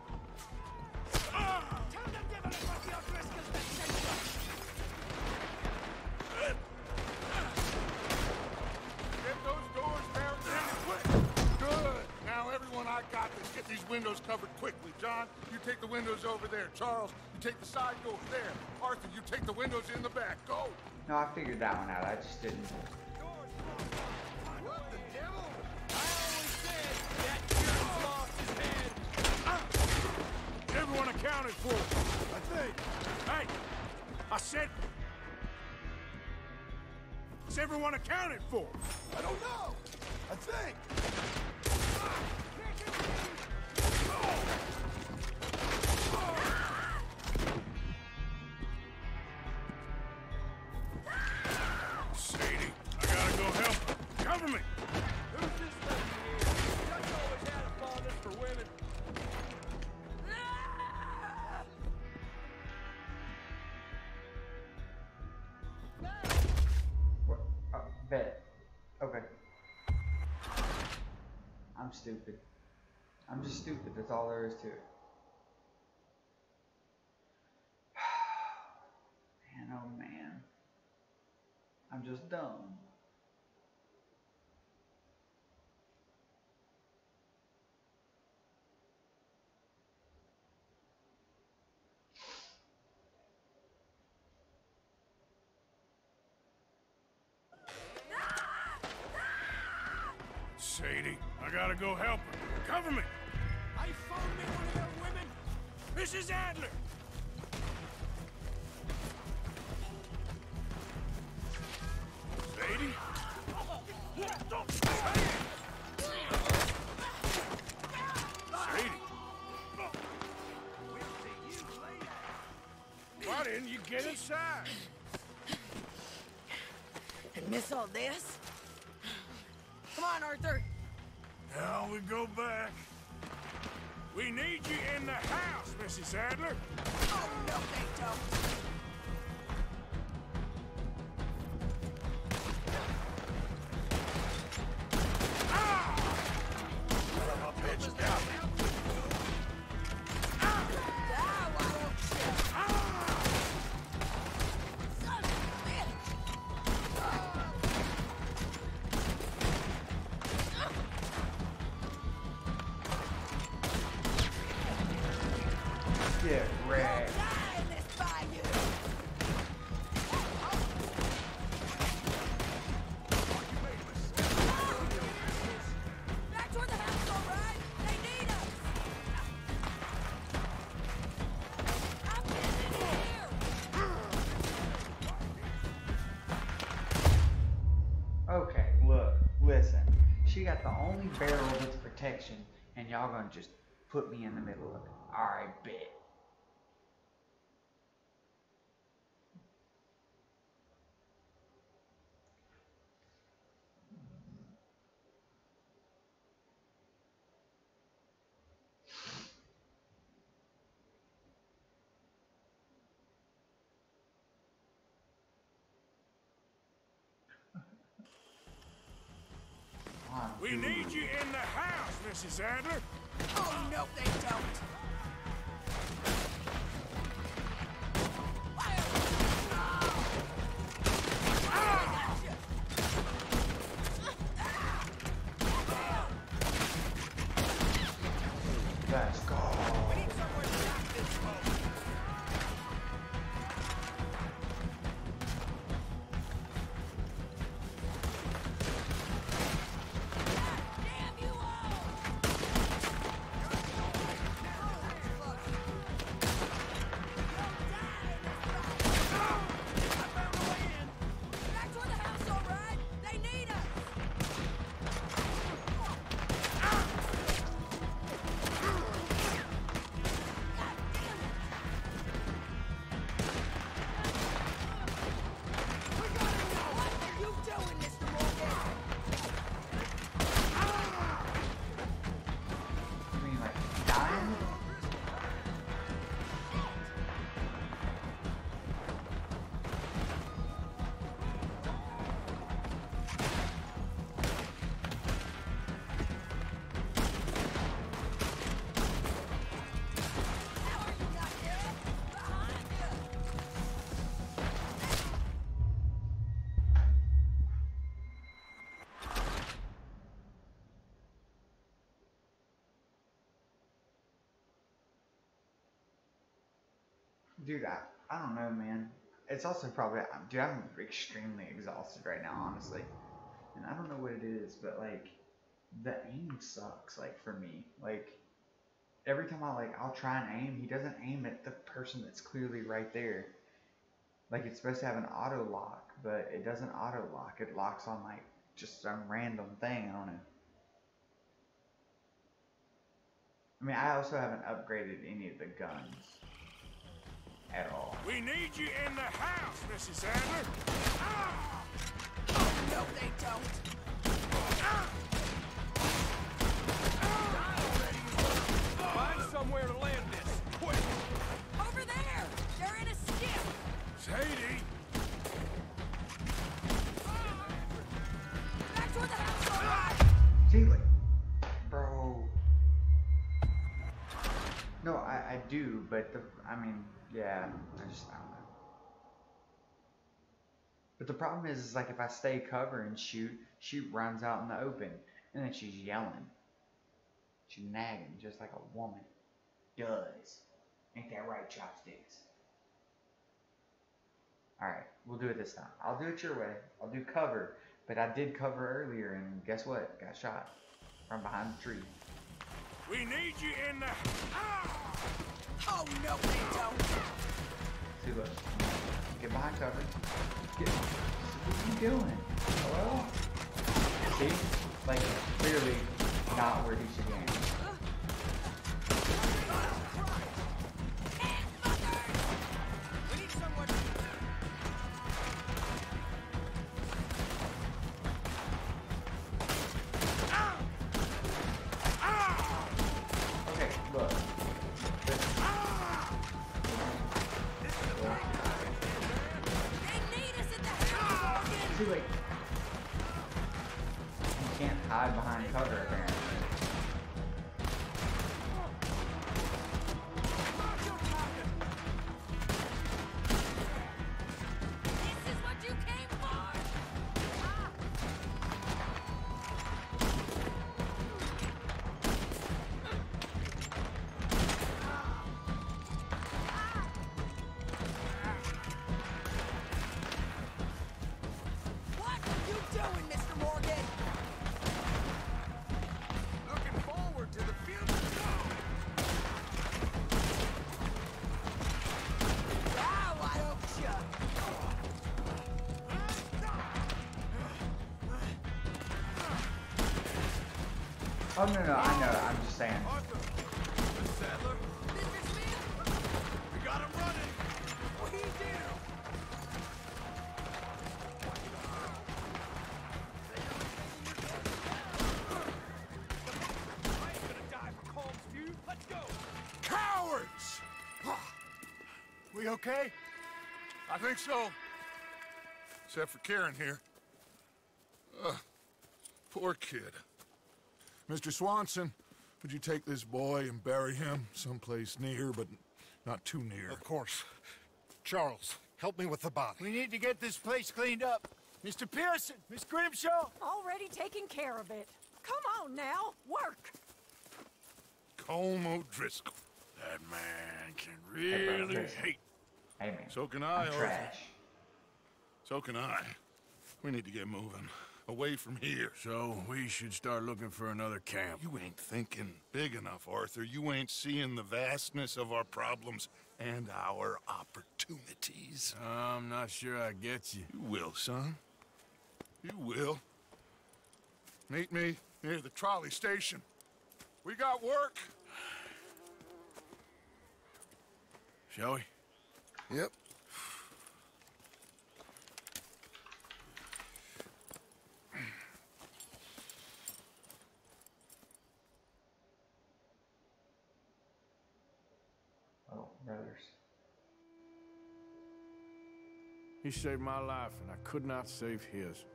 Tell the devil about the O'Driscolls that sent you! Get those doors barricaded quick! Good! Now everyone, I got this. Get these windows covered quickly. John, you take the windows over there. Charles, you take the side door there. Arthur, you take the windows in the back. Go! No, I figured that one out. I just didn't. What the devil? I always said that kid's lost his head. Everyone accounted for, I think. Hey, I said... Is everyone accounted for? I don't know. I think. Sadie, I gotta go help her. Cover me! Who's this lady here? I've always had a fondness for women. What? Bet. Okay. I'm stupid. I'm just stupid. That's all there is to it. Man, oh man. I'm just dumb. Sadie, I gotta go help her. Cover me! I found me one of their women. Mrs. Adler! Sadie? Sadie? Why didn't you get inside? And miss all this? Come on, Arthur. Now we go back. We need you in the house, Mrs. Adler. Oh, no, they don't. Get wrecked. Back toward the house, all right? They need us. I'm getting in here. Okay, look, listen. She got the only barrel that's protection, and y'all gonna just put me in the middle of it. Alright, bet. We need you in the house, Mrs. Adler. Oh, no, they don't. Let's go. We need somewhere to stop this smoke. Dude, I don't know, man. It's also probably, dude, I'm extremely exhausted right now, honestly. And I don't know what it is, but like, the aim sucks, like, for me. Like, every time I'll try and aim, he doesn't aim at the person that's clearly right there. Like, it's supposed to have an auto lock, but it doesn't auto lock. It locks on, like, just some random thing. I don't know. I mean, I also haven't upgraded any of the guns at all. We need you in the house, Mrs. Adler. Ah! Oh, no, they don't. Find somewhere to land this. Quick! Over there! They're in a skip! Sadie! Back toward the house, all right! See, like, bro. No, I do, but I mean, yeah, I don't know. But the problem is like if I stay cover and shoot, she runs out in the open, and then she's yelling. She's nagging just like a woman does. Ain't that right, chopsticks? Alright, we'll do it this time. I'll do it your way. I'll do cover. But I did cover earlier, and guess what? Got shot from behind the tree. We need you in the... Ah! Oh, no, they don't. See, look. Get behind cover. What are you doing? Hello? See? Like, clearly not where he should aim. Too late. You can't hide behind cover, apparently. This is what you came for! What are you doing, Mr. Morgan? Looking forward to the future. Ah, why don't you? Oh, no, no, I know. I'm just saying. Sadler. Mr. Smith? We got him running. What do you do? I ain't gonna die for Combs View. Let's go. Cowards! We okay? I think so. Except for Karen here. Poor kid. Mr. Swanson, would you take this boy and bury him someplace near, but not too near? Of course. Charles, help me with the body. We need to get this place cleaned up. Mr. Pearson, Miss Grimshaw. Already taking care of it. Come on now, work. Colm O'Driscoll. That man can really hate. Hey, man. So can I, I'm Arthur. trash. So can I. We need to get moving. Away from here. So we should start looking for another camp. You ain't thinking big enough, Arthur. You ain't seeing the vastness of our problems and our opportunities. I'm not sure I get you. You will, son. You will. Meet me near the trolley station. We got work. Shall we? Yep. Oh, brothers. He saved my life, and I could not save his.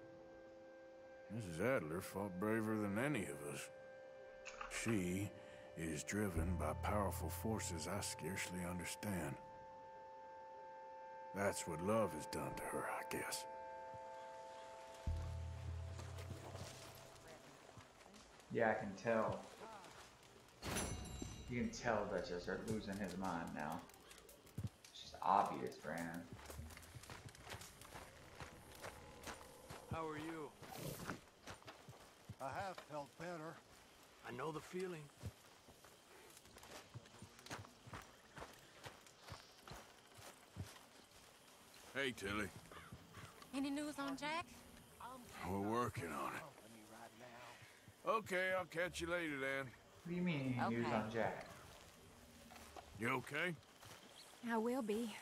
Mrs. Adler fought braver than any of us. She is driven by powerful forces I scarcely understand. That's what love has done to her, I guess. Yeah, I can tell. You can tell Dutchess are losing his mind now. It's just obvious, Brandon. How are you? I have felt better. I know the feeling. Hey, Tilly. Any news on Jack? We're working on it. Okay, I'll catch you later then. What do you mean any news Okay. on Jack? You okay? I will be.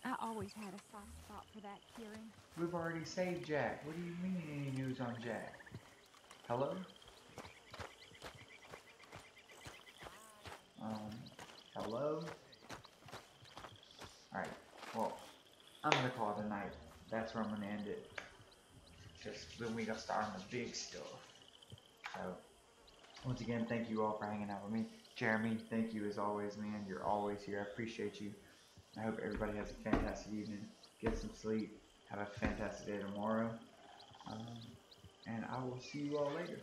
I always had a soft spot for that Kieran. We've already saved Jack. What do you mean any news on Jack? Hello? Hello? Alright, well, I'm gonna call it a night. That's where I'm gonna end it. Just then we gotta start on the big stuff. So, once again, thank you all for hanging out with me. Jeremy, thank you as always, man. You're always here. I appreciate you. I hope everybody has a fantastic evening. Get some sleep. Have a fantastic day tomorrow. And I will see you all later.